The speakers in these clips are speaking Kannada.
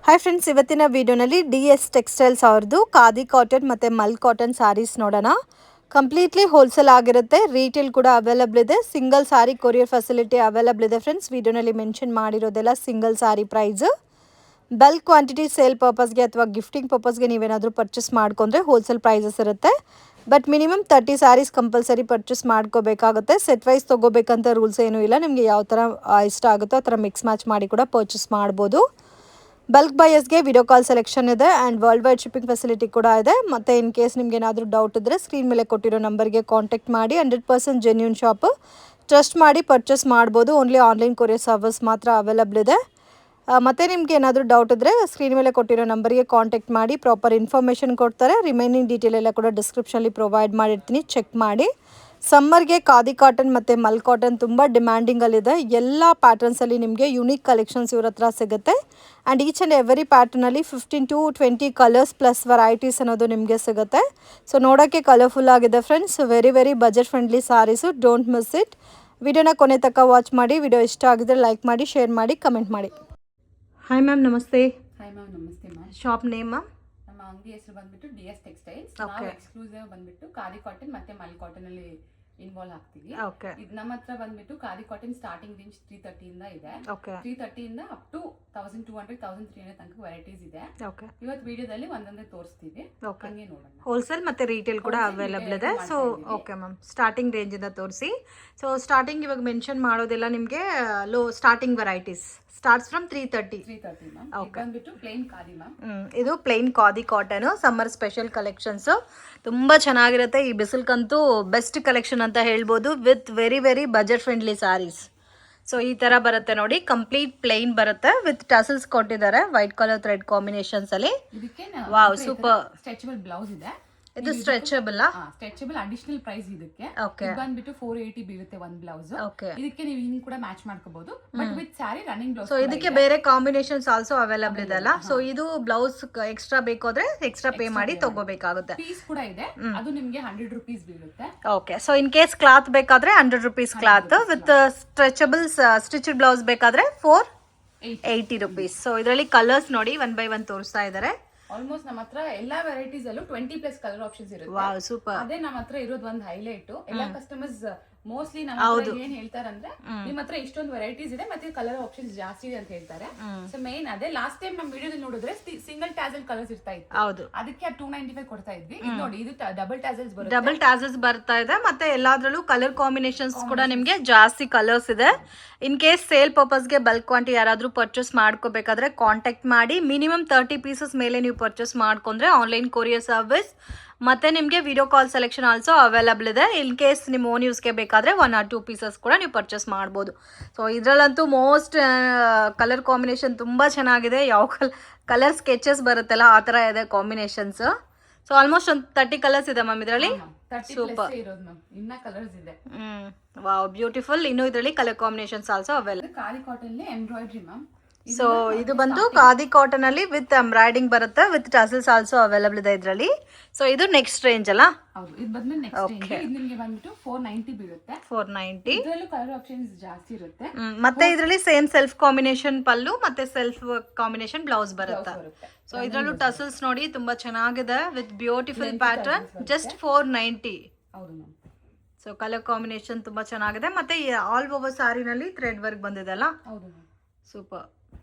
ಹಾಯ್ ಫ್ರೆಂಡ್ಸ್, ಇವತ್ತಿನ ವಿಡಿಯೋನಲ್ಲಿ DS ಟೆಕ್ಸ್ಟೈಲ್ಸ್ ಅವ್ರದ್ದು ಖಾದಿ ಕಾಟನ್ ಮತ್ತು ಮಲ್ ಕಾಟನ್ ಸ್ಯಾರೀಸ್ ನೋಡೋಣ. ಕಂಪ್ಲೀಟ್ಲಿ ಹೋಲ್ಸೇಲ್ ಆಗಿರುತ್ತೆ. ರೀಟೇಲ್ ಕೂಡ ಅವೈಲಬಲ್ ಇದೆ. Single sari courier facility available ಇದೆ ಫ್ರೆಂಡ್ಸ್. ವಿಡಿಯೋನಲ್ಲಿ ಮೆನ್ಷನ್ ಮಾಡಿರೋದೆಲ್ಲ single sari price. Bulk quantity sale ಪರ್ಪಸ್ಗೆ ಅಥವಾ ಗಿಫ್ಟಿಂಗ್ ಪರ್ಪಸ್ಗೆ ನೀವೇನಾದರೂ ಪರ್ಚೇಸ್ ಮಾಡ್ಕೊಂಡ್ರೆ ಹೋಲ್ಸೇಲ್ ಪ್ರೈಸಸ್ ಇರುತ್ತೆ. But minimum 30 saris compulsory purchase ಮಾಡ್ಕೋಬೇಕಾಗುತ್ತೆ. ಸೆಟ್ ವೈಸ್ ತೊಗೋಬೇಕಂತ ರೂಲ್ಸ್ ಏನೂ ಇಲ್ಲ. ನಿಮಗೆ ಯಾವ ಥರ ಇಷ್ಟ ಆಗುತ್ತೋ ಆ ಥರ ಮಿಕ್ಸ್ ಮ್ಯಾಚ್ ಮಾಡಿ ಕೂಡ ಪರ್ಚೇಸ್ ಮಾಡ್ಬೋದು. ಬಲ್ಕ್ ಬಯರ್ಸ್ಗೆ ವಿಡಿಯೋ ಕಾಲ್ ಸೆಲೆಕ್ಷನ್ ಇದೆ and world wide shipping facility ಕೂಡ ಇದೆ. ಮತ್ತು ಇನ್ ಕೇಸ್ ನಿಮ್ಗೆ ಏನಾದರೂ ಡೌಟ್ ಇದ್ದರೆ ಸ್ಕ್ರೀನ್ ಮೇಲೆ ಕೊಟ್ಟಿರೋ ನಂಬರ್ಗೆ ಕಾಂಟ್ಯಾಕ್ಟ್ ಮಾಡಿ. 100% ಜೆನ್ಯೂನ್ ಶಾಪ್, ಟ್ರಸ್ಟ್ ಮಾಡಿ ಪರ್ಚೇಸ್ ಮಾಡ್ಬೋದು. ಓನ್ಲಿ ಆನ್ಲೈನ್ ಕೊರಿಯರ್ ಸರ್ವಿಸ್ ಮಾತ್ರ ಅವೈಲಬಲ್ ಇದೆ. ಮತ್ತು ನಿಮ್ಗೆ ಏನಾದರೂ ಡೌಟ್ ಇದ್ದರೆ ಸ್ಕ್ರೀನ್ ಮೇಲೆ ಕೊಟ್ಟಿರೋ ನಂಬರ್ಗೆ ಕಾಂಟ್ಯಾಕ್ಟ್ ಮಾಡಿ. ಪ್ರಾಪರ್ ಇನ್ಫಾರ್ಮೇಷನ್ ಕೊಡ್ತಾರೆ. ರಿಮೈನಿಂಗ್ ಡೀಟೇಲ್ ಎಲ್ಲ ಕೂಡ ಡಿಸ್ಕ್ರಿಪ್ಷನಲ್ಲಿ ಪ್ರೊವೈಡ್ ಮಾಡಿರ್ತೀನಿ, ಚೆಕ್ ಮಾಡಿ. ಸಮ್ಮರ್ಗೆ ಖಾದಿ ಕಾಟನ್ ಮತ್ತು ಮಲ್ ಕಾಟನ್ ತುಂಬ ಡಿಮ್ಯಾಂಡಿಂಗಲ್ಲಿದೆ. ಎಲ್ಲ ಪ್ಯಾಟರ್ನ್ಸಲ್ಲಿ ನಿಮಗೆ ಯುನೀಕ್ ಕಲೆಕ್ಷನ್ಸ್ ಇವ್ರ ಹತ್ರ ಸಿಗುತ್ತೆ. ಆ್ಯಂಡ್ ಈಚ್ ಆ್ಯಂಡ್ ಎವ್ರಿ ಪ್ಯಾಟರ್ನಲ್ಲಿ 15 to 20 ಕಲರ್ಸ್ ಪ್ಲಸ್ ವೆರೈಟೀಸ್ ಅನ್ನೋದು ನಿಮಗೆ ಸಿಗುತ್ತೆ. ಸೊ ನೋಡೋಕ್ಕೆ ಕಲರ್ಫುಲ್ ಆಗಿದೆ friends. Very budget friendly saris. Don't miss it. ವಿಡಿಯೋನ ಕೊನೆ ತನಕ ವಾಚ್ ಮಾಡಿ. ವಿಡಿಯೋ ಇಷ್ಟ ಆಗಿದ್ರೆ ಲೈಕ್ ಮಾಡಿ, ಶೇರ್ ಮಾಡಿ, ಕಮೆಂಟ್ ಮಾಡಿ. ಹಾಯ್ ಮ್ಯಾಮ್, ನಮಸ್ತೆ. ಹಾಯ್ ಮ್ಯಾಮ್, ನಮಸ್ತೆ ಮ್ಯಾಮ್. Shop name ma'am? ನಮ್ಮ ಅಂಗಡಿ ಹೆಸರು ಬಂದ್ಬಿಟ್ಟು DS ಟೆಕ್ಸ್ಟೈಲ್ಸ್. ನಾವು ಎಕ್ಸ್ಕ್ಲೂಸಿವ್ ಬಂದ್ಬಿಟ್ಟು ಖಾದಿ ಕಾಟನ್ ಮತ್ತೆ ಮಲ್ ಕಾಟನ್ ಅಲ್ಲಿ ಇನ್ವಾಲ್ವ್ ಆಗ್ತೀವಿ. ಇದು ನಮ್ಮ ಹತ್ರ ಬಂದ್ಬಿಟ್ಟು ಖಾದಿ ಕಾಟನ್ ಸ್ಟಾರ್ಟಿಂಗ್ ರೇಂಜ್ 330 ಇಂದ ಇದೆ. 330 ಇಂದ ಅಪ್ ಟು 1200 1300 ತನಕ ವೆರೈಟೀಸ್ ಇದೆ. ಇವತ್ತು ವಿಡಿಯೋದಲ್ಲಿ ಒಂದೊಂದೇ ತೋರಿಸ್ತೀವಿ, ಹಂಗೆ ನೋಡೋಣ. ಹೋಲ್ಸೇಲ್ ಮತ್ತೆ ರೀಟೇಲ್ ಕೂಡ ಅವೈಲಬಲ್ ಇದೆ. So okay ma'am, starting range ಇಂದ ತೋರಿಸಿ. ಸೊ ಸ್ಟಾರ್ಟಿಂಗ್ ಇವಾಗ ಮೆನ್ಷನ್ ಮಾಡೋದಿಲ್ಲ ನಿಮಗೆ. Low starting varieties starts from 330 ma'am. ಬಂದ್ಬಿಟ್ಟು ಪ್ಲೇನ್ ಖಾದಿ ಮ್ಯಾಮ್. ಇದು plain khadi cotton summer special collections. ತುಂಬ ಚೆನ್ನಾಗಿರುತ್ತೆ. ಈ ಬಿಸಿಲ್ಕಂತೂ ಬೆಸ್ಟ್ ಕಲೆಕ್ಷನ್ ಅಂತ ಹೇಳ್ಬೋದು. With very budget friendly saris. So ಈ ಥರ ಬರುತ್ತೆ ನೋಡಿ. ಕಂಪ್ಲೀಟ್ ಪ್ಲೇನ್ ಬರುತ್ತೆ ವಿತ್ ಟಸಲ್ಸ್ ಕೊಟ್ಟಿದ್ದಾರೆ ವೈಟ್ ಕಲರ್ ಥ್ರೆಡ್ ಕಾಂಬಿನೇಷನ್ಸ್ ಅಲ್ಲಿ. Wow, super. ಸ್ಟ್ರೆಚಬಲ್ ಬ್ಲೌಸ್ ಇದೆ. ಇದು ಸ್ಟ್ರೆಚಬಲ್ ಸ್ಟ್ರೆಚಬಲ್ ಅಡಿಷನಲ್ ಪ್ರೈಸ್ ಇದಕ್ಕೆ. ಬಂದ್ಬಿಟ್ಟು 480 ಬೀಳುತ್ತೆ ಒಂದ್ ಬ್ಲೌಸ್. ಇದಕ್ಕೆ ನೀವು ಹಿಂಗ್ ಕೂಡ ಮ್ಯಾಚ್ ಮಾಡ್ಕೋಬಹುದು, but with sari running blouse. So ಇದಕ್ಕೆ ಬೇರೆ ಕಾಂಬಿನೇಷನ್ಸ್ ಆಲ್ಸೋ ಅವೈಲಬಲ್ ಇದೆ ಅಲ್ಲ. ಸೊ ಇದು ಬ್ಲೌಸ್ ಎಕ್ಸ್ಟ್ರಾ ಬೇಕಾದ್ರೆ ಎಕ್ಸ್ಟ್ರಾ ಪೇ ಮಾಡಿ ತಗೋಬೇಕಾಗುತ್ತೆ. ಪೀಸ್ ಕೂಡ ಇದೆ, ಅದು ನಿಮ್ಗೆ 100 ರೂಪೀಸ್ ಬೀಳುತ್ತೆ. Okay. So in case cloth ಬೇಕಾದ್ರೆ 100 rupees cloth, with stretchable stitched blouse ಬೇಕಾದ್ರೆ 480 ರೂಪೀಸ್. ಸೊ ಇದರಲ್ಲಿ ಕಲರ್ಸ್ ನೋಡಿ 1 by 1 ತೋರಿಸ್ತಾ ಇದ್ದಾರೆ. ಆಲ್ಮೋಸ್ಟ್ ನಮ್ಮ ಹತ್ರ ಎಲ್ಲಾ ವೆರೈಟೀಸ್ ಅಲ್ಲೂ 20+ ಕಲರ್ ಆಪ್ಷನ್ಸ್ ಇರುತ್ತೆ. Wow, super. ಅದೇ ನಮ್ಮ ಹತ್ರ ಇರೋದು ಒಂದು ಹೈಲೈಟ್. ಎಲ್ಲಾ ಕಸ್ಟಮರ್ಸ್ ಮೋಸ್ಟ್ಲಿ ನಮ್ಮ ಏನ್ ಹೇಳ್ತಾರಂದ್ರೆ, ನಿಮ್ ಹತ್ರ ಇಷ್ಟೊಂದು ವೆರೈಟೀಸ್ ಇದೆ ಮತ್ತೆ ಕಲರ್ ಆಪ್ಷನ್ಸ್ ಜಾಸ್ತಿ ಇದೆ ಅಂತ ಹೇಳ್ತಾರೆ. ಸೊ ಮೇನ್ ಅದೇ. ಲಾಸ್ಟ್ ಟೈಮ್ ನಮ್ ವಿಡಿಯೋದಲ್ಲಿ ನೋಡಿದ್ರೆ ಸಿಂಗಲ್ ಟ್ಯಾಸಲ್ ಕಲರ್ಸ್ ಇರ್ತಾ ಇತ್ತು. ಹೌದು, ಅದಕ್ಕೆ 295 ಕೊಡ್ತಾ ಇದ್ವಿ. ಇದು ನೋಡಿ, ಇದು ಡಬಲ್ ಟ್ಯಾಸಲ್ಸ್ ಬರುತ್ತೆ. ಡಬಲ್ ಟ್ಯಾಸಲ್ಸ್ ಬರ್ತಾ ಇದೆ. ಮತ್ತೆ ಎಲ್ಲಾದ್ರಲ್ಲೂ ಕಲರ್ ಕಾಂಬಿನೇಷನ್ಸ್ ಕೂಡ ನಿಮ್ಗೆ ಜಾಸ್ತಿ ಕಲರ್ಸ್ ಇದೆ. ಇನ್ ಕೇಸ್ ಸೇಲ್ ಪರ್ಪಸ್ಗೆ ಬಲ್ಕ್ ಕ್ವಾಂಟಿಟಿ ಯಾರಾದ್ರೂ ಪರ್ಚೇಸ್ ಮಾಡ್ಕೋಬೇಕಾದ್ರೆ ಕಾಂಟ್ಯಾಕ್ಟ್ ಮಾಡಿ. ಮಿನಿಮಮ್ 30 ಪೀಸಸ್ ಮೇಲೆ ನೀವು ಪರ್ಚೇಸ್ ಮಾಡ್ಕೊಂಡ್ರೆ ಆನ್ಲೈನ್ ಕೊರಿಯರ್ ಸರ್ವಿಸ್ ಮತ್ತೆ ನಿಮಗೆ video call selection also available ಇದೆ. ಇನ್ ಕೇಸ್ ನಿಮ್ಮ ಓನ್ ಯೂಸ್ಗೆ ಬೇಕಾದರೆ 1 or 2 ಪೀಸಸ್ ಕೂಡ ನೀವು ಪರ್ಚೇಸ್ ಮಾಡ್ಬೋದು. ಸೊ ಇದರಲ್ಲಂತೂ ಮೋಸ್ಟ್ ಕಲರ್ ಕಾಂಬಿನೇಷನ್ ತುಂಬ ಚೆನ್ನಾಗಿದೆ. ಯಾವ ಕಲರ್ ಸ್ಕೆಚಸ್ ಬರುತ್ತಲ್ಲ ಆ ಥರ ಇದೆ ಕಾಂಬಿನೇಷನ್ಸ್. ಸೊ ಆಲ್ಮೋಸ್ಟ್ ಒಂದು 30 ಕಲರ್ಸ್ ಇದೆ ಮ್ಯಾಮ್ ಇದರಲ್ಲಿ. ಸೂಪರ್. ಇನ್ನ ಕಲರ್ಸ್ ಇದೆ. Wow, beautiful. ಇನ್ನು ಇದರಲ್ಲಿ colour combinations also available. Khadi cotton embroidery ma'am. So ಇದು ಬಂದು ಖಾದಿ ಕಾಟನ್ ಅಲ್ಲಿ ವಿತ್ ಎಂಬ್ರಾಯ್ಡಿಂಗ್ ಬರುತ್ತೆ, ವಿತ್ ಟಸಲ್ಸ್ ಆಲ್ಸೋ ಅವೈಲಬಲ್ ಇದೆ ಇದರಲ್ಲಿ. ಸೊ ಇದು ನೆಕ್ಸ್ಟ್ ರೇಂಜ್ ಅಲ್ಲ? ಹೌದು, ಇದು ಬಂದ್ಮೇಲೆ ನೆಕ್ಸ್ಟ್ ರೇಂಜ್. ಇದು ನಿಮಗೆ ಬಂದ್ಬಿಟ್ಟು 490 ಬೀಳುತ್ತೆ. 490. ಇದರಲ್ಲೂ ಕಲರ್ ಆಪ್ಷನ್ಸ್ ಜಾಸ್ತಿ ಇರುತ್ತೆ. ಮತ್ತೆ ಇದರಲ್ಲಿ ಸೇಮ್ ಸೆಲ್ಫ್ ಕಾಂಬಿನೇಷನ್ ಪಲ್ಲು ಮತ್ತೆ ಸೆಲ್ಫ್ ಕಾಂಬಿನೇಷನ್ ಬ್ಲೌಸ್ ಬರುತ್ತೆ. ಸೊ ಇದರಲ್ಲೂ ಟಸಲ್ಸ್ ನೋಡಿ ತುಂಬಾ ಚೆನ್ನಾಗಿದೆ ವಿತ್ ಬ್ಯೂಟಿಫುಲ್ ಪ್ಯಾಟರ್ನ್. ಜಸ್ಟ್ 490. ಹೌದು ಮ್ಯಾಮ್. ಸೊ ಕಲರ್ ಕಾಂಬಿನೇಷನ್ ತುಂಬಾ ಚೆನ್ನಾಗಿದೆ. ಮತ್ತೆ ಆಲ್ ಓವರ್ ಸ್ಯಾರಿನಲ್ಲಿ ಥ್ರೆಡ್ ವರ್ಕ್ ಬಂದಿದೆ ಅಲ್ಲ? ಹೌದು ma'am. Super.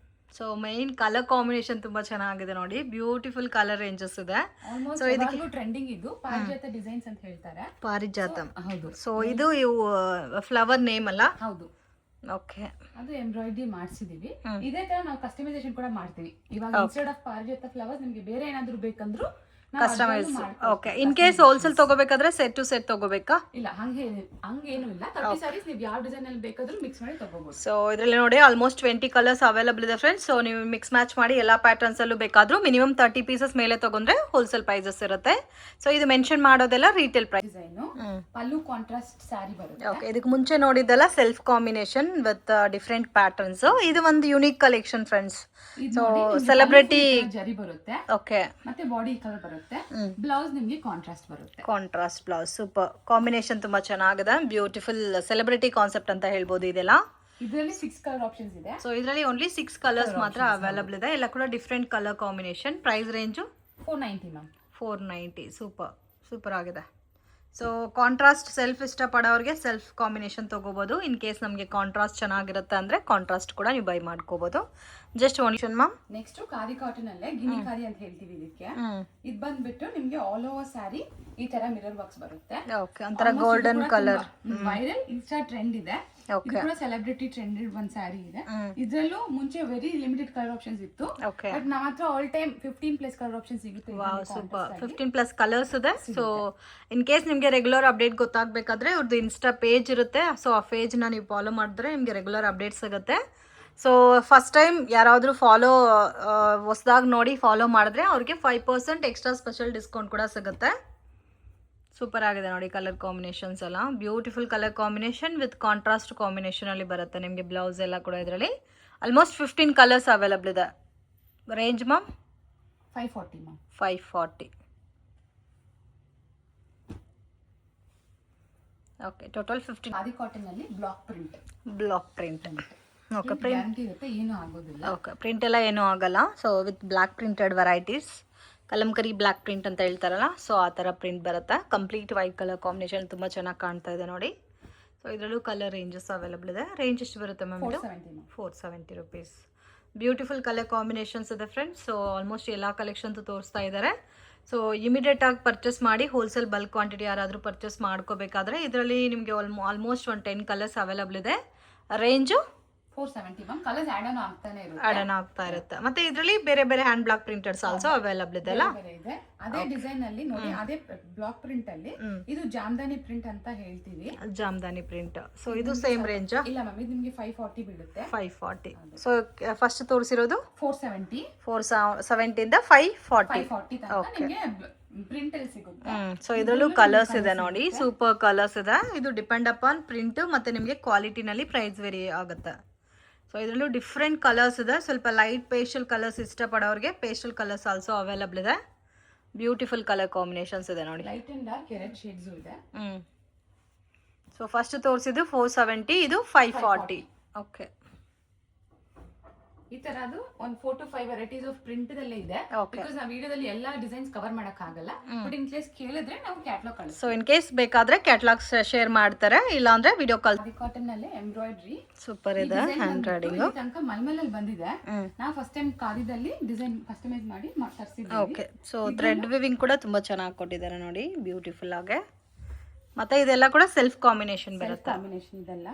So main colour combination ತುಂಬಾ ಚೆನ್ನಾಗಿದೆ ನೋಡಿ. ಬ್ಯೂಟಿಫುಲ್ ಕಲರ್ ರೇಂಜಸ್ ಇದೆ. ಸೊ ಇದಕ್ಕೆ ಟ್ರೆಂಡಿಂಗ್ ಇದು ಪಾರಿಜಾತ ಡಿಸೈನ್ಸ್ ಅಂತ ಹೇಳ್ತಾರೆ. ಪಾರಿಜಾತ. ಹೌದು. ಸೊ ಇದು ಫ್ಲವರ್ ನೇಮ್ ಅಲ್ಲ? ಹೌದು. ಓಕೆ. ಅದು ಎಂಬ್ರಾಯ್ಡ್ರಿ ಮಾಡಿಸಿದೀವಿ. ಇದೇ ತರ ನಾವು ಕಸ್ಟಮೈಸೇಷನ್ ಕೂಡ ಮಾಡ್ತೀವಿ. ಇವಾಗ ಇನ್ಸ್ಟೆಡ್ ಆಫ್ ಪಾರಿಜಾತ ಫ್ಲವರ್ಸ್ ನಿಮಗೆ ಬೇರೆ ಏನಾದ್ರು ಬೇಕಂದ್ರು customise. Okay. In case wholesale ತಗೋಬೇಕಾದ್ರೆ ಸೆಟ್ ಟು ಸೆಟ್ ತಗೋಬೇಕಾ? ಇಲ್ಲ, ಹಂಗೇನು ಇಲ್ಲ. 30 ಸ್ಯಾರೀಸ್ ನೀವು ಯಾವ ಡಿಸೈನ್ ಅಲ್ಲಿ ಬೇಕಾದ್ರೂ ಮಿಕ್ಸ್ ಮಾಡಿ ತಗೋಬಹುದು. ಸೊ ಇದರಲ್ಲಿ ನೋಡಿ ಆಲ್ಮೋಸ್ಟ್ 20 ಕಲರ್ಸ್ ಅವೈಲಬಲ್ ಇದೆ ಫ್ರೆಂಡ್ಸ್. ಸೊ ನೀವು ಮಿಕ್ಸ್ ಮ್ಯಾಚ್ ಮಾಡಿ ಎಲ್ಲಾ ಪ್ಯಾಟರ್ನ್ಸ್ ಅಲ್ಲೂ ಬೇಕಾದ್ರೂ ಮಿನಿಮಮ್ 30 ಪೀಸಸ್ ಮೇಲೆ ತಗೊಂಡ್ರೆ ಹೋಲ್ಸೇಲ್ ಪ್ರೈಸಸ್ ಇರುತ್ತೆ. ಸೊ ಇದು ಮೆನ್ಷನ್ ಮಾಡೋದೆಲ್ಲ retail price. Design pallu contrast sari ಬರುತ್ತೆ. ಓಕೆ. ಇದಕ್ಕೆ ಮುಂಚೆ ನೋಡಿದ್ದೆಲ್ಲ self combination with different patterns. ಇದು ಒಂದು unique collection friends. So celebrity zari ಬರುತ್ತೆ. ಓಕೆ. ಮತ್ತೆ ಬಾಡಿ ಕಲರ್ ಬರುತ್ತೆ. ಬ್ಲೌಸ್ ನಿಮಗೆ ಕಾಂಟ್ರಾಸ್ಟ್ ಬರುತ್ತೆ. Contrast blouse. ಸೂಪರ್ ಕಾಂಬಿನೇಷನ್ ತುಂಬಾ ಚೆನ್ನಾಗಿದೆ. ಬ್ಯೂಟಿಫುಲ್ ಸೆಲೆಬ್ರಿಟಿ ಕಾನ್ಸೆಪ್ಟ್ ಅಂತ ಹೇಳ್ಬೋದು ಇದೆಲ್ಲ. ಇದರಲ್ಲಿ 6 ಕಲರ್ ಆಪ್ಷನ್ಸ್ ಇದೆ. ಸೊ ಇದರಲ್ಲಿ ಓನ್ಲಿ 6 ಕಲರ್ಸ್ ಮಾತ್ರ ಅವೈಲಬಲ್ ಇದೆ. ಎಲ್ಲ ಕೂಡ different colour combination. Price range 490 ma'am. 490. Super ಆಗಿದೆ. ಸೊ ಕಾಂಟ್ರಾಸ್ಟ್ ಸೆಲ್ಫ್ ಇಷ್ಟಪಡೋರಿಗೆ ಸೆಲ್ಫ್ ಕಾಂಬಿನೇಷನ್ ತೊಗೋಬೋದು. ಇನ್ ಕೇಸ್ ನಮಗೆ ಕಾಂಟ್ರಾಸ್ಟ್ ಚೆನ್ನಾಗಿರುತ್ತೆ ಅಂದರೆ ಕಾಂಟ್ರಾಸ್ಟ್ ಕೂಡ ನೀವು ಬೈ ಮಾಡ್ಕೋಬೋದು. Just one ma'am. Next khadi cotton ಅಲ್ಲೇ ಗಿನಿ ಖಾದಿ ಅಂತ ಹೇಳ್ತೀವಿ ಇದಕ್ಕೆ. ಇದು ಬಂದ್ಬಿಟ್ಟು ನಿಮ್ಗೆ ಆಲ್ ಓವರ್ ಸ್ಯಾರಿ ಈ ತರ ಮಿರರ್ ವರ್ಕ್ಸ್ ಬರುತ್ತೆ. ಓಕೆ, ಒಂಥರ golden colour viral insta trend ಇದೆ. ಇದು ಕೂಡ ಸೆಲೆಬ್ರಿಟಿ ಟ್ರೆಂಡೆಡ್ ಒಂದ್ ಸ್ಯಾರಿ ಇದೆ. ಇದ್ರಲ್ಲೂ ಮುಂಚೆ ವೆರಿ ಲಿಮಿಟೆಡ್ ಕಲರ್ ಆಪ್ಷನ್ಸ್ ಇತ್ತು. ಬಟ್ ನಮ್ಮ ಹತ್ರ ಆಲ್ ಟೈಮ್ 15+ ಕಲರ್ ಆಪ್ಷನ್ಸ್ ಸಿಗುತ್ತೆ. ಸೂಪರ್, 15+ ಕಲರ್ಸ್ ಇದೆ. ಸೊ ಇನ್ ಕೇಸ್ ನಿಮಗೆ ರೆಗ್ಯುಲರ್ ಅಪ್ಡೇಟ್ ಗೊತ್ತಾಗಬೇಕಾದ್ರೆ ಅವ್ರದ್ದು ಇನ್ಸ್ಟಾ ಪೇಜ್ ಇರುತ್ತೆ. ಸೊ ಆ ಪೇಜ್ನ ನೀವು ಫಾಲೋ ಮಾಡಿದ್ರೆ ನಿಮಗೆ ರೆಗ್ಯುಲರ್ ಅಪ್ಡೇಟ್ ಸಿಗುತ್ತೆ. ಸೊ ಫಸ್ಟ್ ಟೈಮ್ ಯಾರಾದರೂ ಹೊಸದಾಗಿ ನೋಡಿ ಫಾಲೋ ಮಾಡಿದ್ರೆ ಅವ್ರಿಗೆ 5% ಎಕ್ಸ್ಟ್ರಾ ಸ್ಪೆಷಲ್ ಡಿಸ್ಕೌಂಟ್ ಕೂಡ ಸಿಗುತ್ತೆ. ಸೂಪರ್ ಆಗಿದೆ ನೋಡಿ ಕಲರ್ ಕಾಂಬಿನೇಷನ್ಸ್ ಎಲ್ಲ. Beautiful colour combination with contrast ಕಾಂಬಿನೇಷನಲ್ಲಿ ಬರುತ್ತೆ ನಿಮಗೆ. ಬ್ಲೌಸ್ ಎಲ್ಲ ಕೂಡ ಇದರಲ್ಲಿ ಆಲ್ಮೋಸ್ಟ್ 15 ಕಲರ್ಸ್ ಅವೈಲಬಲ್ ಇದೆ. Range ma'am 540 ma'am. 540. Okay, total 15. Khadi cotton ಅಲ್ಲಿ ಬ್ಲಾಕ್ ಪ್ರಿಂಟ್ ಓಕೆ, ಪ್ರಿಂಟ್ ಇರುತ್ತೆ, ಏನೂ ಆಗೋದಿಲ್ಲ. ಓಕೆ, ಪ್ರಿಂಟ್ ಎಲ್ಲ ಏನೂ ಆಗಲ್ಲ. So with black printed varieties, Kalamkari black print ಅಂತ ಹೇಳ್ತಾರಲ್ಲ, ಸೊ ಆ ಥರ ಪ್ರಿಂಟ್ ಬರುತ್ತೆ. ಕಂಪ್ಲೀಟ್ ವೈಟ್ ಕಲರ್ ಕಾಂಬಿನೇಷನ್ ತುಂಬ ಚೆನ್ನಾಗಿ ಕಾಣ್ತಾ ಇದೆ ನೋಡಿ. ಸೊ ಇದರಲ್ಲೂ ಕಲರ್ ರೇಂಜಸ್ ಅವೈಲಬಲ್ ಇದೆ. ರೇಂಜ್ ಎಷ್ಟು ಬರುತ್ತೆ ma'am? 470 rupees. Beautiful colour combinations ಇದೆ ಫ್ರೆಂಡ್ಸ್. ಸೊ ಆಲ್ಮೋಸ್ಟ್ ಎಲ್ಲ ಕಲೆಕ್ಷನ್ಸ್ ತೋರಿಸ್ತಾ ಇದ್ದಾರೆ. ಸೊ ಇಮಿಡಿಯೇಟಾಗಿ ಪರ್ಚೇಸ್ ಮಾಡಿ. ಹೋಲ್ಸೇಲ್ ಬಲ್ಕ್ ಕ್ವಾಂಟಿಟಿ ಯಾರಾದರೂ ಪರ್ಚೇಸ್ ಮಾಡ್ಕೋಬೇಕಾದ್ರೆ ಇದರಲ್ಲಿ ನಿಮಗೆ ಆಲ್ಮೋಸ್ಟ್ ಒಂದು 10 ಕಲರ್ಸ್ ಅವೈಲಬಲ್ ಇದೆ. Range 470 ma'am. Colours add on ಆಗ್ತಾ ಇರುತ್ತೆ. ಮತ್ತೆ ಇದರಲ್ಲಿ ಬೇರೆ ಬೇರೆ hand block printers also available ಇದೆ ಅಲ್ಲ? ಇದೆ. ಅದೇ ಡಿಸೈನ್ ಅಲ್ಲಿ ನೋಡಿ, ಅದೇ ಬ್ಲಾಕ್ ಪ್ರಿಂಟ್ ಅಲ್ಲಿ ಇದು ಜಾಮ್ದಾನಿ ಪ್ರಿಂಟ್ ಅಂತ ಹೇಳ್ತೀವಿ. ಜಾಮ್ದಾನಿ ಪ್ರಿಂಟ್. ಸೊ ಇದು ಸೇಮ್ ರೇಂಜ್? ಇಲ್ಲ ಮ್ಯಾಮ್, ಇದು ನಿಮಗೆ 540 ಬೀಳುತ್ತೆ. 540. So first ತೋರಿಸಿರೋದು 470. 470 ಇಂದ 540 ತನಕ ನಿಮಗೆ ಪ್ರಿಂಟ್ ಅಲ್ಲಿ ಸಿಗುತ್ತೆ. ಸೊ ಇದರಲ್ಲೂ ಕಲರ್ಸ್ ಇದೆ ನೋಡಿ, ಸೂಪರ್ ಕಲರ್ಸ್ ಇದೆ. ಇದು ಡಿಪೆಂಡ್ ಅಪಾನ್ ಪ್ರಿಂಟ್ ಮತ್ತೆ ನಿಮಗೆ ಕ್ವಾಲಿಟಿನಲ್ಲಿ ಪ್ರೈಸ್ ವೇರಿ ಆಗುತ್ತೆ. ಸೊ ಇದರಲ್ಲೂ ಡಿಫ್ರೆಂಟ್ ಕಲರ್ಸ್ ಇದೆ. ಸ್ವಲ್ಪ ಲೈಟ್ ಪೇಸ್ಟಲ್ ಕಲರ್ಸ್ ಇಷ್ಟಪಡೋರಿಗೆ ಪೇಸ್ಟಲ್ ಕಲರ್ಸ್ ಆಲ್ಸೋ ಅವೈಲಬಲ್ ಇದೆ. ಬ್ಯೂಟಿಫುಲ್ ಕಲರ್ ಕಾಂಬಿನೇಷನ್ಸ್ ಇದೆ ನೋಡಿ. ಲೈಟ್ ಅಂಡ್ ಡಾರ್ಕ್ ಎರಡು ಶೇಡ್ಸ್ ಇದೆ. ಸೊ ಫಸ್ಟ್ ತೋರಿಸಿದ್ದು 470, ಇದು 540. ಓಕೆ, ಈ ತರದು ಒಂದು 4 to 5 ವೆರೈಟೀಸ್ ಆಫ್ ಪ್ರಿಂಟ್ ದಲ್ಲೇ ಇದೆ. ಬಿಕಾಸ್ ನಾವು ವಿಡಿಯೋದಲ್ಲಿ ಎಲ್ಲಾ ಡಿಸೈನ್ಸ್ ಕವರ್ ಮಾಡಕ್ ಆಗಲ್ಲ. ಬಟ್ ಇನ್ ಕೇಸ್ ಕೇಳಿದ್ರೆ ನಾವು ಕ್ಯಾಟಲಾಗ್ ಕಳಿಸ್ತೀವಿ. ಸೊ ಇನ್ ಕೇಸ್ ಬೇಕಾದ್ರೆ ಕ್ಯಾಟಲಾಗ್ ಶೇರ್ ಮಾಡ್ತಾರೆ, ಇಲ್ಲ ಅಂದ್ರೆ ವಿಡಿಯೋ ಕಾಲ್. ಕಾಟನ್ ನಲ್ಲಿ ಎಂಬ್ರಾಯ್ಡ್ರಿ ಸೂಪರ್ ಇದೆ. ಹ್ಯಾಂಡ್ ರೈಡಿಂಗ್ ತನಕ ಮಲ್ಮಲ್ ಬಂದಿದೆ. ನಾವು ಫಸ್ಟ್ ಟೈಮ್ ಖಾದಿದಲ್ಲಿ ಡಿಸೈನ್ ಕಸ್ಟಮೈಸ್ ಮಾಡಿ ತರಿಸಿದ್ವಿ. ಓಕೆ, ಸೊ ಥ್ರೆಡ್ ವಿವಿಂಗ್ ಕೂಡ ತುಂಬಾ ಚೆನ್ನಾಗಿ ಕೊಟ್ಟಿದ್ದಾರೆ ನೋಡಿ, ಬ್ಯೂಟಿಫುಲ್ ಆಗಿ. ಮತ್ತೆ ಇದೆಲ್ಲ ಕೂಡ ಸೆಲ್ಫ್ ಕಾಂಬಿನೇಷನ್ ಬರುತ್ತೆ. ಕಾಂಬಿನೇಷನ್ ಇದೆಲ್ಲ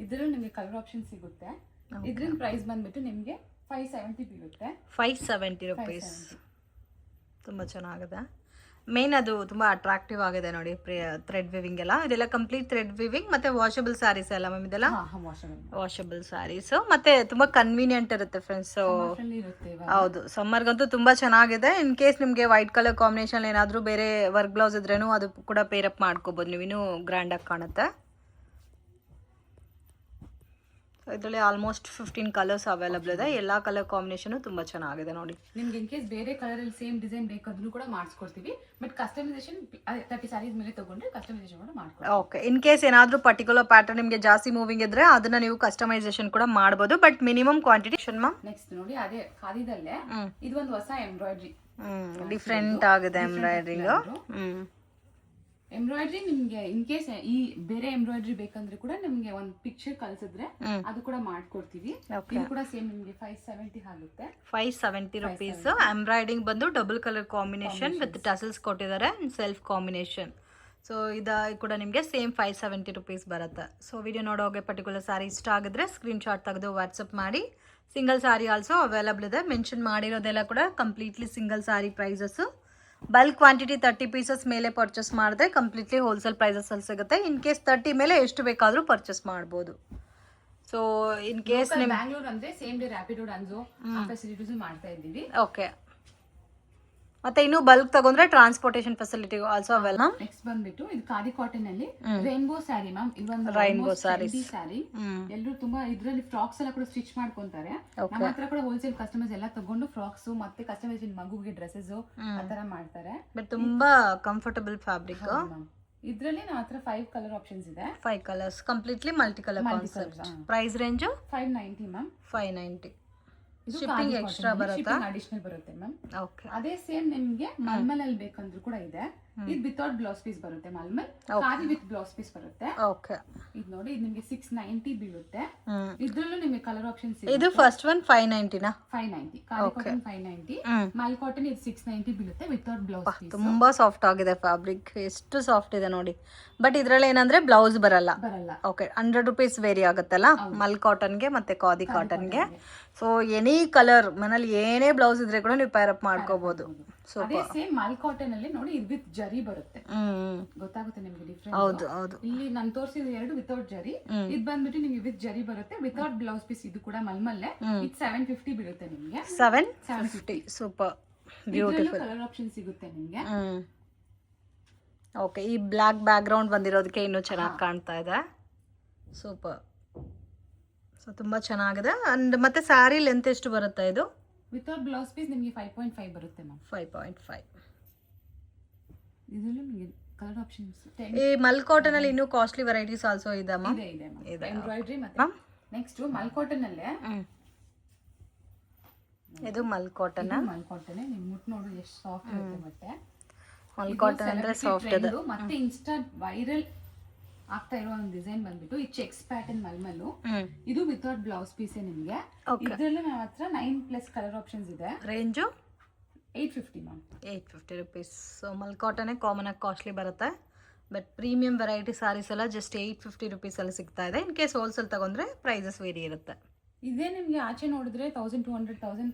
ಇದರಲ್ಲೂ ನಿಮಗೆ ಕಲರ್ ಆಪ್ಷನ್ ಸಿಗುತ್ತೆ. ಇದ್ರ ಪ್ರೈಸ್ ಬಂದ್ಬಿಟ್ಟು ನಿಮಗೆ 570 ಬೀಳುತ್ತೆ. 570 ರುಪೀಸ್. ತುಂಬ ಚೆನ್ನಾಗಿದೆ. ಮೇನ್ ಅದು ತುಂಬ ಅಟ್ರಾಕ್ಟಿವ್ ಆಗಿದೆ ನೋಡಿ ಥ್ರೆಡ್ ವಿವಿಂಗ್ ಎಲ್ಲ. ಇದೆಲ್ಲ ಕಂಪ್ಲೀಟ್ ಥ್ರೆಡ್ ವಿವಿಂಗ್ ಮತ್ತೆ ವಾಷಬಲ್ ಸ್ಯಾರೀಸ್ ಎಲ್ಲ ಮ್ಯಾಮ್ ಇದೆಲ್ಲ? ವಾಷಬಲ್ ಸ್ಯಾರೀಸು. ಮತ್ತೆ ತುಂಬ ಕನ್ವೀನಿಯಂಟ್ ಇರುತ್ತೆ ಫ್ರೆಂಡ್ಸ್. ಹೌದು, ಸಮ್ಮರ್ಗಂತೂ ತುಂಬ ಚೆನ್ನಾಗಿದೆ. ಇನ್ ಕೇಸ್ ನಿಮಗೆ ವೈಟ್ ಕಲರ್ ಕಾಂಬಿನೇಷನ್ ಏನಾದರೂ ಬೇರೆ ವರ್ಕ್ ಬ್ಲೌಸ್ ಇದ್ರೇನು ಅದು ಕೂಡ ಪೇರಪ್ ಮಾಡ್ಕೋಬೋದು ನೀವು, ಇನ್ನೂ ಗ್ರ್ಯಾಂಡಾಗಿ ಕಾಣುತ್ತೆ. ಇದರಲ್ಲಿ ಆಲ್ಮೋಸ್ಟ್ 15 ಕಲರ್ಸ್ ಅವೈಲಬಲ್ ಇದೆ. ಎಲ್ಲಾ ಕಲರ್ ಕಾಂಬಿನೇಷನ್ ತುಂಬಾ ಚೆನ್ನಾಗಿದೆ ನೋಡಿ. ನಿಮ್ಗೆ ಇನ್ ಕೇಸ್ ಬೇರೆ ಕಲರ್ ಅಲ್ಲಿ ಸೇಮ್ ಡಿಸೈನ್ ಬೇಕಾದ್ರೂ ಕೂಡ ಮಾಡಿಸ್ಕೊಡ್ತೀವಿ. ಬಟ್ ಕಸ್ಟಮೈಸೇಷನ್ 30 ಸ್ಯಾರೀಸ್ ಮೇಲೆ ತಗೊಂಡ್ರೆ ಕಸ್ಟಮೈಸೇಷನ್ ಕೂಡ ಮಾಡ್ಕೊಡ್ತೀವಿ. ಓಕೆ, ಇನ್ ಕೇಸ್ ಏನಾದರೂ ಪರ್ಟಿಕ್ಯುಲರ್ ಪ್ಯಾಟರ್ನ್ ನಿಮಗೆ ಜಾಸ್ತಿ ಮೂವಿಂಗ್ ಇದ್ರೆ ಅದನ್ನ ನೀವು ಕಸ್ಟಮೈಸೇಷನ್ ಕೂಡ ಮಾಡಬಹುದು. But minimum quantity ma'am. Next ನೋಡಿ, ಅದೇ ಖಾದಿದಲ್ಲೇ ಇದು ಒಂದು ಹೊಸ ಎಂಬ್ರಾಯ್ಡ್ರಿ. ಡಿಫ್ರೆಂಟ್ ಆಗಿದೆ ಎಂಬ್ರಾಯ್ಡ್ರಿಂಗ್. ಎಂಬ್ರಾಯ್ಡ್ರಿ ನಿಮ್ಗೆ ಇನ್ ಕೇಸ್ ಈ ಬೇರೆ ಎಂಬ್ರಾಯ್ಡ್ರಿ ಬೇಕಂದ್ರೆ ಕೂಡ ನಿಮ್ಗೆ ಒಂದು ಪಿಕ್ಚರ್ ಕಳ್ಸಿದ್ರೆ ಅದು ಕೂಡ ಮಾಡ್ಕೊಡ್ತೀವಿ. ಇದು ಕೂಡ ಸೇಮ್ ನಿಮ್ಗೆ 570 ಆಗುತ್ತೆ. 570 ರುಪೀಸ್. ಎಂಬ್ರಾಯ್ಡ್ರಿಂಗ್ ಬಂದು double colour combination with tassels ಕೊಟ್ಟಿದ್ದಾರೆ, ಸೆಲ್ಫ್ ಕಾಂಬಿನೇಷನ್. ಸೊ ಇದು ಕೂಡ ನಿಮಗೆ ಸೇಮ್ 570 ರುಪೀಸ್ ಬರುತ್ತೆ. ಸೊ ವಿಡಿಯೋ ನೋಡೋಗೆ ಪರ್ಟಿಕ್ಯುಲರ್ ಸ್ಯಾರಿ ಇಷ್ಟ ಆಗಿದ್ರೆ ಸ್ಕ್ರೀನ್ಶಾಟ್ ತೆಗೆದು ವಾಟ್ಸಪ್ ಮಾಡಿ. ಸಿಂಗಲ್ ಸ್ಯಾರಿ ಆಲ್ಸೋ ಅವೈಲಬಲ್ ಇದೆ. ಮೆನ್ಷನ್ ಮಾಡಿರೋದೆಲ್ಲ ಕೂಡ completely single sari prices. Bulk quantity 30 pieces ಮೇಲೆ ಪರ್ಚೇಸ್ ಮಾಡಿದ್ರೆ ಕಂಪ್ಲೀಟ್ಲಿ ಹೋಲ್ಸೇಲ್ ಪ್ರೈಸಸ್ ಅಲ್ಲಿ ಸಿಗುತ್ತೆ. ಇನ್ ಕೇಸ್ 30 ಮೇಲೆ ಎಷ್ಟು ಬೇಕಾದರೂ ಪರ್ಚೇಸ್ ಮಾಡ್ಬೋದು. ಸೊ ಇನ್ ಕೇಸ್ ಬ್ಯಾಂಗ್ಳೂರ್ ಅಂದ್ರೆ ಸೇಮ್ ಡೇ ರ್ಯಾಪಿಡೋ ಡನ್ಸೋ ಆ ಫೆಸಿಲಿಟೀಸ್ ಮಾಡ್ತಾ ಇದ್ದೀವಿ. ಓಕೆ, ಮತ್ತೆ ಇನ್ನು ಬಲ್ಕ್ ತಗೊಂಡ್ರೆ transportation facility also available. Next ಬಂದ್ಬಿಟ್ಟು ಇದು ಖಾದಿ ಕಾಟನ್ ಅಲ್ಲಿ ರೈನ್ಬೋ ಸ್ಯಾರಿ ಮ್ಯಾಮ್. ಇದೊಂದು ರೈನ್ಬೋ ಸ್ಯಾರಿ. ಎಲ್ಲರೂ ತುಂಬಾ ಇದ್ರಲ್ಲಿ ಫ್ರಾಕ್ಸ್ ಎಲ್ಲ ಕೂಡ ಸ್ಟಿಚ್ ಮಾಡ್ಕೊಂತಾರೆ. ನಮ್ಮ ಹತ್ರ ಕೂಡ ಹೋಲ್ಸೇಲ್ ಕಸ್ಟಮರ್ಸ್ ಎಲ್ಲ ತಗೊಂಡು ಫ್ರಾಕ್ಸ್ ಮತ್ತೆ ಕಸ್ಟಮೈಸೇಷನ್ ಮಗುಗೆ ಡ್ರೆಸ್ಸಸ್ ಆತರ ಮಾಡ್ತಾರೆ. ಬಟ್ ತುಂಬಾ ಕಂಫರ್ಟಬಲ್ ಫ್ಯಾಬ್ರಿಕ್. ಇದ್ರಲ್ಲಿ ನಮ್ಮ ಹತ್ರ 5 ಕಲರ್ ಆಪ್ಷನ್ಸ್ ಇದೆ. 5 colours, completely multi colour concept. Price range 590 ma'am. 590. ಇದು ಶಿಪ್ಪಿಂಗ್ ಎಕ್ಸ್ಟ್ರಾ ಬರುತ್ತಾ? ಅಡಿಷನಲ್ ಬರುತ್ತೆ ಮ್ಯಾಮ್. ಓಕೆ. ಅದೇ ಸೇಮ್ ನಿಮ್ಗೆ ಮಲ್ಮಲ್ ಅಲ್ಲಿ ಬೇಕಂದ್ರೂ ಕೂಡ ಇದೆ. ಇದು ವಿತೌಟ್ ಬ್ಲೌಸ್ ಪೀಸ್ ಬರುತ್ತೆ mulmul. Khadi with blouse piece ಬರುತ್ತೆ. ಓಕೆ. ಇದು ನೋಡಿ, ಇದು ನಿಮ್ಗೆ 690 ಬೀಳುತ್ತೆ. ಇದ್ರಲ್ಲೂ ನಿಮ್ಗೆ ಕಲರ್ ಆಪ್ಷನ್ಸ್ ಇದೆ. ಇದು ಫಸ್ಟ್ ಒನ್ 590 ನಾ? 590. ಖಾದಿ ಕಾಟನ್ 590. ಮಲ್ ಕಾಟನ್ ಇದು 690 ಬೀಳುತ್ತೆ ವಿತೌಟ್ ಬ್ಲೌಸ್ ಪೀಸ್. ತುಂಬಾ ಸಾಫ್ಟ್ ಆಗಿದೆ ಫ್ಯಾಬ್ರಿಕ್, ಎಷ್ಟು ಸಾಫ್ಟ್ ಇದೆ ನೋಡಿ. ಬಟ್ ಇದ್ರಲ್ಲಿ ಏನಂದ್ರೆ ಬ್ಲೌಸ್ ಬರಲ್ಲ. ಓಕೆ. 100 rupees ವೇರಿ ಆಗುತ್ತಲ್ಲ ಮಲ್ ಕಾಟನ್ಗೆ ಮತ್ತೆ ಖಾದಿ ಕಾಟನ್ಗೆ. ಸೊ ಎನಿ ಕಲರ್ ಮನೇಲಿ ಏನೇ ಬ್ಲೌಸ್ ಇದ್ರೆ ಕೂಡ ನೀವು ಪೇರ್ ಅಪ್ ಮಾಡ್ಕೋಬಹುದು. ಅದೇ ಸೇಮ್ ಮಲ್ ಕಾಟನ್ ಅಲ್ಲಿ ನೋಡಿ, ಇದು ವಿತ್ ಜರಿ ಬರುತ್ತೆ. ಗೊತ್ತಾಗುತ್ತೆ ನಿಮ್ಗೆ ಡಿಫ್ರೆನ್ಸ್? ಹೌದು ಹೌದು. ಇಲ್ಲಿ ನಾನು ತೋರಿಸಿದ ಎರಡು ವಿತೌಟ್ ಜರಿ, ಇದು ಬಂದ್ಬಿಟ್ಟು ನಿಮ್ಗೆ ವಿತ್ ಜರಿ ಬರುತ್ತೆ ವಿತೌಟ್ ಬ್ಲೌಸ್ ಪೀಸ್. ಇದು ಕೂಡ ಮಲ್ಮಲ್ಲೇ. ಇದು 750 ಬೀಳುತ್ತೆ ನಿಮ್ಗೆ. 750. Super beautiful. ಕಲರ್ ಆಪ್ಷನ್ ಸಿಗುತ್ತೆ ನಿಮ್ಗೆ. ಓಕೆ. ಈ ಬ್ಲಾಕ್ ಬ್ಯಾಕ್ ಗ್ರೌಂಡ್ ಬಂದಿರೋದಕ್ಕೆ ಇನ್ನೂ ಚೆನ್ನಾಗಿ ಕಾಣ್ತಾ ಇದೆ. ಸೂಪರ್. ಸೊ ತುಂಬಾ ಚೆನ್ನಾಗಿದೆ. ಅಂಡ್ ಮತ್ತೆ ಸ್ಯಾರಿ ಲೆಂತ್ ಎಷ್ಟು ಬರುತ್ತೆ ಇದು? ವಿತೌಟ್ ಬ್ಲೌಸ್ ಪೀಸ್ ನಿಮಗೆ 5.5 ಬರುತ್ತೆ ಮ್ಯಾಮ್. 5.5. ಇದರಲ್ಲಿ ನಿಮಗೆ ಕಲರ್ ಆಪ್ಷನ್ಸ್. ಈ ಮಲ್ ಕಾಟನ್ ಅಲ್ಲಿ ಇನ್ನೂ ಕಾಸ್ಟ್ಲಿ ವೆರೈಟೀಸ್ ಆಲ್ಸೋ ಇದೆ ಮ್ಯಾಮ್. ಇದೆ ಎಂಬ್ರಾಯ್ಡರಿ ಮತ್ತೆ. ನೆಕ್ಸ್ಟ್ ಮಲ್ ಕಾಟನ್ ಅಲ್ಲೇ ಇದು ಮಲ್ ಕಾಟನ್. ಮಲ್ ಕಾಟನ್ ನಿಮ್ಗೆ ಮುಟ್ ನೋಡು ಎಷ್ಟು ಸಾಫ್ಟ್ ಇರುತ್ತೆ ಬಟ್ಟೆ. ಮಲ್ ಕಾಟನ್ ಅಂದ್ರೆ ಸಾಫ್ಟ್ ಇದೆ. ಮತ್ತೆ ಇನ್ಸ್ಟಾ ವೈರಲ್ ಆಗ್ತಾ ಇರೋ ಒಂದು ಡಿಸೈನ್ ಬಂದ್ಬಿಟ್ಟು ಈ ಚೆಕ್ಸ್ ಪ್ಯಾಟರ್ನ್ ಮಲ್ಮಲ್ಲು. ಇದು ವಿತೌಟ್ ಬ್ಲೌಸ್ ಪೀಸ್ ನಿಮ್ಗೆ. ಇದ್ರಲ್ಲಿ ನಮ್ಮ ಹತ್ರ 9+ ಕಲರ್ ಆಪ್ಷನ್ಸ್ ಇದೆ. Range 850 ma'am. 850 rupees. So mul cotton common ಆಗಿ ಕಾಸ್ಟ್ಲಿ ಬರುತ್ತೆ. ಬಟ್ ಪ್ರೀಮಿಯಂ ವೆರೈಟಿ ಸಾರೀಸ್ ಎಲ್ಲ ಜಸ್ಟ್ 850 rupees ಅಲ್ಲಿ ಸಿಗ್ತಾ ಇದೆ. ಇನ್ ಕೇಸ್ ಹೋಲ್ಸೇಲ್ ತಗೊಂಡ್ರೆ ಪ್ರೈಸಸ್ ವೇರಿ ಇರುತ್ತೆ. ಇದೇ ನಿಮ್ಗೆ ಆಚೆ ನೋಡಿದ್ರೆ 1200 1400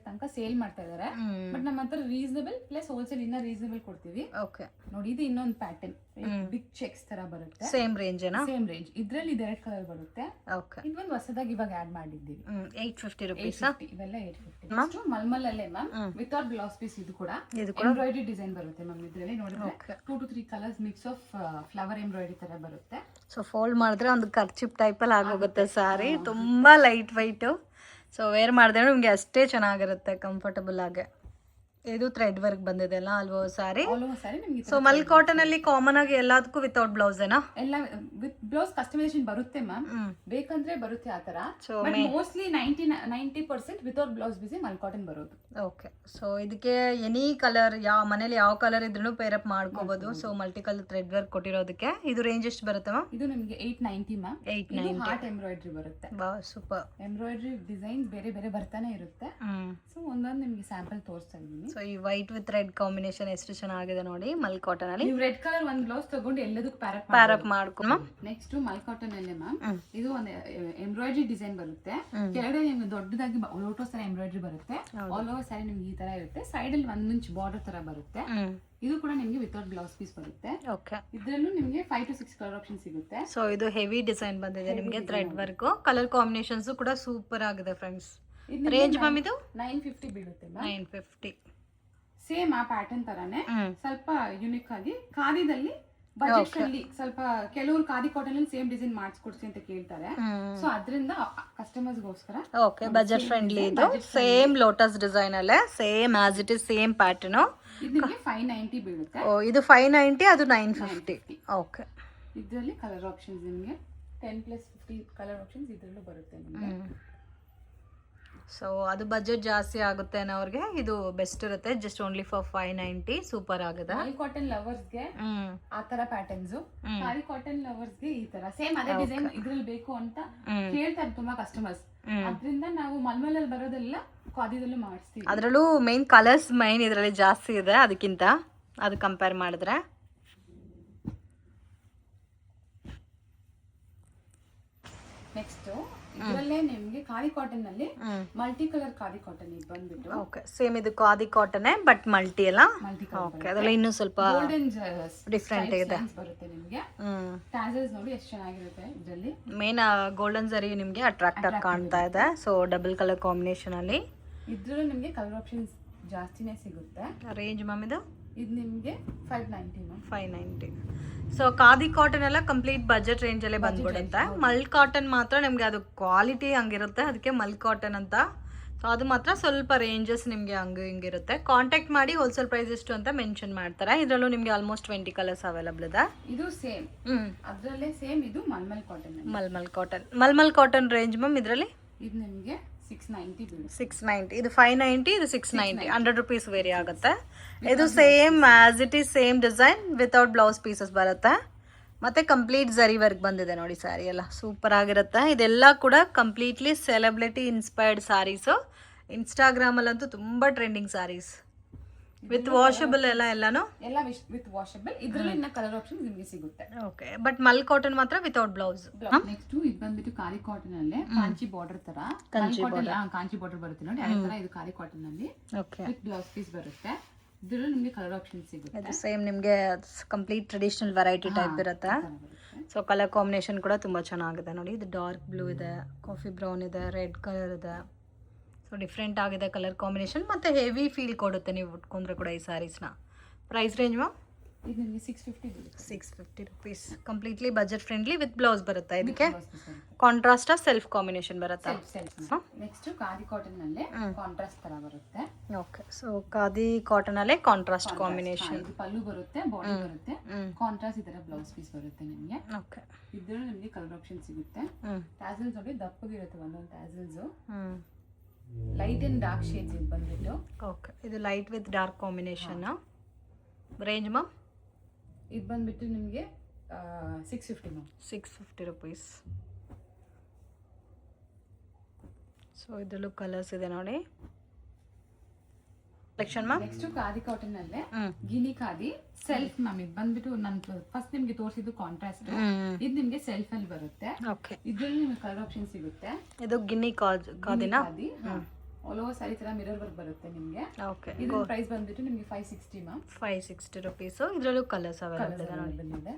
ತನಕ ಸೇಲ್ ಮಾಡ್ತಾ ಇದಾರೆ. ಬಟ್ ನಮ್ಮ ಹತ್ರ ರೀಸನಬಲ್ ಪ್ಲಸ್ ಹೋಲ್ಸೇಲ್ ಇನ್ನ ರೀಸನಬಲ್ ಕೊಡ್ತೀವಿ. ಓಕೆ. ನೋಡಿ, ಇದು ಇನ್ನೊಂದು ಪ್ಯಾಟರ್ನ್ ಬಿಗ್ ಚೆಕ್ಸ್ ತರ ಬರುತ್ತೆ. ಸೇಮ್ ರೇಂಜ್ ಏನಾ? Same range. ಇದ್ರಲ್ಲಿ 2 ಕಲರ್ ಬರುತ್ತೆ. ಓಕೆ. ಇದೊಂದು ಹೊಸದಾಗಿ ಇವಾಗ ಆಡ್ ಮಾಡಿದ್ದೀವಿ. 850 rupees. ಇವೆಲ್ಲ 850. ಮಲ್ಮಲ್ ಅಲ್ಲೇ ಮ್ಯಾಮ್ ವಿತೌಟ್ ಬ್ಲೌಸ್ ಪೀಸ್. ಇದು ಕೂಡ ಎಂಬ್ರಾಯ್ಡರಿ ಡಿಸೈನ್ ಬರುತ್ತೆ ಮ್ಯಾಮ್. ಇದ್ರಲ್ಲಿ ನೋಡಿದ್ರೆ 2 to 3 colours mix of flower embroidery ತರ ಬರುತ್ತೆ. ಸೊ ಫೋಲ್ಡ್ ಮಾಡಿದ್ರೆ ಒಂದು ಕರ್ಚಿಪ್ ಟೈಪ್ ಅಲ್ಲಿ ಆಗೋಗುತ್ತೆ ಸಾರಿ. ತುಂಬಾ ಲೈಟ್ ವೈಟ್. ಸೊ ವೇರ್ ಮಾಡಿದ್ರೆ ನಿಮ್ಗೆ ಅಷ್ಟೇ ಚೆನ್ನಾಗಿರುತ್ತೆ, ಕಂಫರ್ಟಬಲ್ ಆಗಿ. ಇದು ಥ್ರೆಡ್ ವರ್ಕ್ ಬಂದಿದೆ ಅಲ್ಲ ಅಲ್ವೋ ಸಾರಿ? ಸೊ ಮಲ್ ಕಾಟನ್ ಅಲ್ಲಿ ಕಾಮನ್ ಆಗಿ ಎಲ್ಲದಕ್ಕೂ ವಿತೌಟ್ ಬ್ಲೌಸ್ ಏನಾ? ಎಲ್ಲ ವಿತ್ ಬ್ಲೌಸ್ ಕಸ್ಟಮೈಸೇಷನ್ ಬರುತ್ತೆ ಮ್ಯಾಮ್. ಬೇಕಂದ್ರೆ ಬರುತ್ತೆ ಆತರ. ಮೋಸ್ಟ್ಲಿ 90% ವಿತೌಟ್ ಬ್ಲೌಸ್ ಬಿಸಿ ಮಲ್ ಕಾಟನ್ ಬರೋದು. ಓಕೆ. ಸೊ ಇದಕ್ಕೆ ಎನಿ ಕಲರ್, ಯಾವ ಮನೇಲಿ ಯಾವ ಕಲರ್ ಇದ್ರೂ ಪೇರ್ ಅಪ್ ಮಾಡ್ಕೋಬಹುದು. So multi colour thread work ಕೊಟ್ಟಿರೋದಕ್ಕೆ. ಇದು ರೇಂಜ್ ಎಷ್ಟು ಬರುತ್ತೆ ಮ್ಯಾಮ್? ಇದು ನಿಮಗೆ 890 ಮ್ಯಾಮ್. 890. ಹಾರ್ಟ್ ಎಂಬ್ರಾಯ್ಡರಿ ಬರುತ್ತೆ. ಸೂಪರ್. ಎಂಬ್ರಾಯ್ಡರಿ ಡಿಸೈನ್ ಬೇರೆ ಬೇರೆ ಬರ್ತಾನೆ ಇರುತ್ತೆ. ಸೊ ಒಂದೊಂದು ನಿಮಗೆ ಸ್ಯಾಂಪಲ್ ತೋರಿಸ್ತಾ ಇದ್ದೀನಿ. ಸೊ ಈ ವೈಟ್ ವಿತ್ ರೆಡ್ ಕಾಂಬಿನೇಷನ್ ಎಷ್ಟು ಚೆನ್ನಾಗಿದೆ ನೋಡಿ ಮಲ್ ಕಾಟನ್ ಅಲ್ಲಿ. ನೀವು ರೆಡ್ ಕಲರ್ ಒಂದು ಬ್ಲೌಸ್ ತಗೊಂಡು ಎಲ್ಲದಕ್ಕೂ ಪ್ಯಾರ್ ಅಪ್ ಮಾಡ್ಕೊಂಡು. ನೆಕ್ಸ್ಟ್ ಮಲ್ ಕಾಟನ್ ಅಲ್ಲೇ ಮ್ಯಾಮ್ ಇದು ಒಂದು ಎಂಬ್ರಾಯ್ಡರಿ ಡಿಸೈನ್ ಬರುತ್ತೆ. ಕೆಳಗಡೆ ನಿಮ್ಗೆ ದೊಡ್ಡದಾಗಿ ಲೋಟಸ್ ತರ ಎಂಬ್ರಾಯ್ಡರಿ ಬರುತ್ತೆ. ಆಲ್ ಓವರ್ ಸ್ಯಾರಿ ನಿಮ್ಗೆ ಈ ತರ ಇರುತ್ತೆ. ಸೈಡ್ ಅಲ್ಲಿ 1 ಇಂಚ್ ಬಾರ್ಡರ್ ತರ ಬರುತ್ತೆ. ಇದು ಕೂಡ ನಿಮ್ಗೆ ವಿತೌಟ್ ಬ್ಲೌಸ್ ಪೀಸ್ ಬರುತ್ತೆ. ಓಕೆ. ಇದ್ರಲ್ಲೂ ನಿಮ್ಗೆ 5 to 6 ಕಲರ್ ಆಪ್ಷನ್ ಸಿಗುತ್ತೆ. ಸೊ ಇದು ಹೆವಿ ಡಿಸೈನ್ ಬಂದಿದೆ ನಿಮ್ಗೆ ಥ್ರೆಡ್ ವರ್ಕ್. ಕಲರ್ ಕಾಂಬಿನೇಷನ್ಸ್ ಕೂಡ ಸೂಪರ್ ಆಗಿದೆ ಫ್ರೆಂಡ್ಸ್. ರೇಂಜ್ ಮ್ಯಾಮ್ ಇದು 950 ಬೀಳುತ್ತೆ. 950. ಸೇಮ್ ಆ ಪ್ಯಾಟರ್ನ್ ತರಾನೇ ಸ್ವಲ್ಪ ಯುನಿಕ್ ಆಗಿ ಖಾದಿದಲ್ಲಿ ಬಜೆಟ್ ಅಲ್ಲಿ ಸ್ವಲ್ಪ ಕೆಲವರು ಖಾದಿ ಕಾಟನ್ ಅಲ್ಲಿ ಸೇಮ್ ಡಿಸೈನ್ ಮಾಡಿಸ್ಕೊಡ್ಸಿ ಅಂತ ಕೇಳ್ತಾರೆ. ಸೊ ಅದರಿಂದ ಕಸ್ಟಮರ್ಸ್ ಗೋಸ್ಕರ ಓಕೆ ಬಜೆಟ್ ಫ್ರೆಂಡ್ಲಿ ಇದು. ಸೇಮ್ ಲೋಟಸ್ ಡಿಸೈನ್ ಅಲ್ಲೇ same as it is same pattern. ಇದು ನಿಮಗೆ 590 ಬೀಳುತ್ತೆ. ಓ ಇದು 590, ಅದು 950. ಓಕೆ. ಇದರಲ್ಲಿ ಕಲರ್ ಆಪ್ಷನ್ಸ್ ನಿಮಗೆ 10+50 ಕಲರ್ ಆಪ್ಷನ್ಸ್ ಇದರಲ್ಲೂ ಬರುತ್ತೆ ನಿಮಗೆ. ಸೊ ಅದು ಬಜೆಟ್ ಜಾಸ್ತಿ ಆಗುತ್ತೆ ಅನ್ನೋರಿಗೆ ಇದು ಬೆಸ್ಟ್ ಇರುತ್ತೆ. Just only for 590. ಸೂಪರ್ ಆಗಿದೆ. ಖಾದಿ ಕಾಟನ್ ಲವರ್ಸ್ ಗೆ ಆ ತರ ಪ್ಯಾಟರ್ನ್ಸ್, ಖಾದಿ ಕಾಟನ್ ಲವರ್ಸ್ ಗೆ ಈ ತರ ಸೇಮ್ ಅದೇ ಡಿಸೈನ್ ಇದ್ರಲ್ಲಿ ಬೇಕು ಅಂತ ಕೇಳ್ತಾರೆ ತುಂಬಾ ಕಸ್ಟಮರ್ಸ್. ಅದರಿಂದ ನಾವು ಮಲ್ಮಲಲ್ಲಿ ಬರೋದೆಲ್ಲ ಖಾದಿದಲ್ಲೂ ಮಾಡಿಸ್ತೀವಿ. ಅದರಲ್ಲೂ ಮೇನ್ ಕಲರ್ಸ್ ಮೈನ್ ಇದರಲ್ಲಿ ಜಾಸ್ತಿ ಇದೆ ಅದಕ್ಕಿಂತ, ಅದು ಕಂಪೇರ್ ಮಾಡಿದ್ರೆ. ನೆಕ್ಸ್ಟ್ ಇದರಲ್ಲೇ ನಿಮಗೆ ಖಾದಿ ಕಾಟನ್ ನಲ್ಲಿ ಮಲ್ಟಿ ಕಲರ್ ಖಾದಿ ಕಾಟನ್ ಇದು ಬಂದ್ಬಿಟ್ಟು. ಓಕೆ. ಸೇಮ್ ಇದು ಖಾದಿ ಕಾಟನ್ ಬಟ್ ಮಲ್ಟಿ ಅಲ್ಲ? ಓಕೆ. ಅದರಲ್ಲಿ ಇನ್ನೂ ಸ್ವಲ್ಪ ಡಿಫರೆಂಟ್ ಇದೆ ಬರುತ್ತೆ ನಿಮಗೆ. ಟ್ಯಾಸಲ್ಸ್ ನೋಡಿ ಎಷ್ಟು ಚೆನ್ನಾಗಿರುತ್ತೆ. ಇದರಲ್ಲಿ ಮೇನ್ ಗೋಲ್ಡನ್ ಜರಿ ನಿಮಗೆ ಅಟ್ರಾಕ್ಟ್ ಆಗಿ ಕಾಣ್ತಾ ಇದೆ. ಸೊ ಡಬಲ್ ಕಲರ್ ಕಾಂಬಿನೇಷನ್ ಅಲ್ಲಿ ಇದ್ರಲ್ಲೂ ನಿಮಗೆ ಕಲರ್ ಆಪ್ಷನ್ಸ್ ಜಾಸ್ತಿನೇ ಸಿಗುತ್ತೆ. ರೇಂಜ್ ಮ್ಯಾಮ್ ಇದು ನಿಮಗೆ 590 ಮ್ಯಾಮ್. 590. ಸೊ ಖಾದಿ ಕಾಟನ್ ಎಲ್ಲ ಕಂಪ್ಲೀಟ್ ಬಜೆಟ್ ರೇಂಜ್ ಅಲ್ಲೇ ಬಂದ್ಬಿಡುತ್ತೆ. ಮಲ್ ಕಾಟನ್ ಮಾತ್ರ ನಿಮ್ಗೆ ಅದು ಕ್ವಾಲಿಟಿ ಹಂಗಿರುತ್ತೆ, ಅದಕ್ಕೆ ಮಲ್ ಕಾಟನ್ ಅಂತ ಸೊ ಅದು ಮಾತ್ರ ಸ್ವಲ್ಪ ರೇಂಜಸ್ ನಿಮಗೆ ಹಂಗೆ ಹಿಂಗಿರುತ್ತೆ. ಕಾಂಟ್ಯಾಕ್ಟ್ ಮಾಡಿ ಹೋಲ್ಸೇಲ್ ಪ್ರೈಸ್ ಎಷ್ಟು ಅಂತ ಮೆನ್ಷನ್ ಮಾಡ್ತಾರೆ. ಇದರಲ್ಲೂ ನಿಮಗೆ ಆಲ್ಮೋಸ್ಟ್ 20 ಕಲರ್ಸ್ ಅವೈಲಬಲ್ ಇದೆ. ಇದು ಸೇಮ್ ಅದರಲ್ಲೇ ಸೇಮ್ ಇದು mulmul cotton. Mulmul cotton range ma'am ಇದರಲ್ಲಿ ಇದು ನಿಮಗೆ 690 690. ಇದು 590, ಇದು 690. 100 rupees ವೇರಿ ಆಗುತ್ತೆ. ಇದು same as it is same design without blouse pieces ಬರುತ್ತೆ. ಮತ್ತು ಕಂಪ್ಲೀಟ್ ಝರಿ ವರ್ಕ್ ಬಂದಿದೆ ನೋಡಿ. ಸ್ಯಾರಿ ಎಲ್ಲ ಸೂಪರ್ ಆಗಿರುತ್ತೆ. ಇದೆಲ್ಲ ಕೂಡ ಕಂಪ್ಲೀಟ್ಲಿ ಸೆಲೆಬ್ರಿಟಿ ಇನ್ಸ್ಪೈರ್ಡ್ ಸ್ಯಾರೀಸು. ಇನ್ಸ್ಟಾಗ್ರಾಮಲ್ಲಂತೂ ತುಂಬ ಟ್ರೆಂಡಿಂಗ್ ಸ್ಯಾರೀಸ್ ವಿತ್ ವಾಷಬಲ್ ಎಲ್ಲಾನು ವಿತ್ ವಾಷಬಲ್. ಇದರಲ್ಲಿ ಇನ್ನ ಕಲರ್ ಆಪ್ಷನ್ ನಿಮಗೆ ಸಿಗುತ್ತೆ. ಓಕೆ, ಬಟ್ ಮಲ್ ಕಾಟನ್ ಮಾತ್ರ ವಿತೌಟ್ ಬ್ಲೌಸ್. ನೆಕ್ಸ್ಟ್ ಇದು ಬಂದ್ಬಿಟ್ಟು ಕಾರಿ ಕಾಟನ್ ಅಲ್ಲೇ ಕಾಂಚಿ ಬಾರ್ಡರ್ ತರ ಕಾಂಚಿ ಬಾರ್ಡರ್ ಬರುತ್ತೆ ನೋಡಿ. ಅದೇ ತರ ಇದು ಕಾರಿ ಕಾಟನ್ ಅಲ್ಲಿ ವಿತ್ ಬ್ಲೌಸ್ ಪೀಸ್ ಬರುತ್ತೆ. ಇದರಲ್ಲಿ ನಿಮಗೆ ಕಲರ್ ಆಪ್ಷನ್ ಸಿಗುತ್ತೆ. ಇದು ಸೇಮ್ ನಿಮಗೆ ಕಂಪ್ಲೀಟ್ ಟ್ರೆಡಿಷನಲ್ ವೆರೈಟಿ ಟೈಪ್ ಇರುತ್ತೆ. ಸೊ ಕಲರ್ ಕಾಂಬಿನೇಷನ್ ಕೂಡ ತುಂಬ ಚೆನ್ನಾಗಿದೆ ನೋಡಿ. ಇದು ಡಾರ್ಕ್ ಬ್ಲೂ ಇದೆ, ಕಾಫಿ ಬ್ರೌನ್ ಇದೆ, ರೆಡ್ ಕಲರ್ ಇದೆ. ಸೊ ಡಿಫ್ರೆಂಟ್ ಆಗಿದೆ ಕಲರ್ ಕಾಂಬಿನೇಷನ್. ಮತ್ತು ಹೆವಿ ಫೀಲ್ ಕೊಡುತ್ತೆ ನೀವು ಉಟ್ಕೊಂಡ್ರೆ ಕೂಡ ಈ ಸ್ಯಾರೀಸ್ನ. ಪ್ರೈಸ್ ರೇಂಜ್ ಮ್ಯಾಮ್ ಇದು ನಿಮಗೆ 650 rupees. Completely budget friendly with blouse ಬರುತ್ತೆ. ಇದಕ್ಕೆ ಕಾಂಟ್ರಾಸ್ಟ್ ಸೆಲ್ಫ್ ಕಾಂಬಿನೇಷನ್ ಬರುತ್ತೆ. ನೆಕ್ಸ್ಟ್ ಖಾದಿ ಕಾಟನ್ ಅಲ್ಲೇ ಕಾಂಟ್ರಾಸ್ಟ್ ತರ ಬರುತ್ತೆ. ಓಕೆ, ಸೊ ಖಾದಿ ಕಾಟನ್ ಅಲ್ಲೇ ಕಾಂಟ್ರಾಸ್ಟ್ ಕಾಂಬಿನೇಷನ್. ಇದು ಪಲ್ಲು ಬರುತ್ತೆ, ಬಾಡಿ ಬರುತ್ತೆ, ಕಾಂಟ್ರಾಸ್ಟ್ ಇದರ ಬ್ಲೌಸ್ ಪೀಸ್ ಬರುತ್ತೆ ನಿಮಗೆ. ಓಕೆ, ಇದರಲ್ಲಿ ನಿಮಗೆ ಕಲರ್ ಆಪ್ಷನ್ ಸಿಗುತ್ತೆ. ಟ್ಯಾಸಲ್ಸ್ ನೋಡಿ ದಪ್ಪಗಿರುತ್ತೆ ಒಂದೊಂದು tassels. Light and dark shades ಇದು ಬಂದ್ಬಿಟ್ಟು. ಓಕೆ, ಇದು light with dark combination. Range ma'am ಇದು ಬಂದ್ಬಿಟ್ಟು ನಿಮಗೆ 650 ಮ್ಯಾಮ್. 650 rupees. ಸೊ ಇದರಲ್ಲೂ ಕಲರ್ಸ್ ಇದೆ ನೋಡಿ. Selection ma'am. Next khadi cotton ಅಲ್ಲೇ ಗಿನಿ ಖಾದಿ ಸೆಲ್ಫ್ ಮ್ಯಾಮ್. ಇದು ಬಂದ್ಬಿಟ್ಟು ನಾನು ಫಸ್ಟ್ ನಿಮಗೆ ತೋರಿಸಿದ್ದು ಕಾಂಟ್ರಾಸ್ಟ್. ಇದು ನಿಮಗೆ ಸೆಲ್ಫ್ ಅಲ್ಲಿ ಬರುತ್ತೆ. ಓಕೆ, ಇದರಲ್ಲಿ ನಿಮಗೆ ಕಲರ್ ಆಪ್ಷನ್ ಸಿಗುತ್ತೆ. ಇದು ಗಿನಿ ಖಾದಿನಾ? ಆಲ್ ಓವರ್ ಸ್ಯಾರಿ ತರ ಮಿರರ್ ವರ್ಕ್ ಬರುತ್ತೆ ನಿಮಗೆ. ಓಕೆ, ಇದರ ಪ್ರೈಸ್ ಬಂದ್ಬಿಟ್ಟು ನಿಮಗೆ 560 ಮ್ಯಾಮ್. 560 rupees. ಇದರಲ್ಲೂ ಕಲರ್ಸ್ ಅವೈಲೇಬಲ್ ಇದೆ ನೋಡಿ. ಬಂದಿದೆ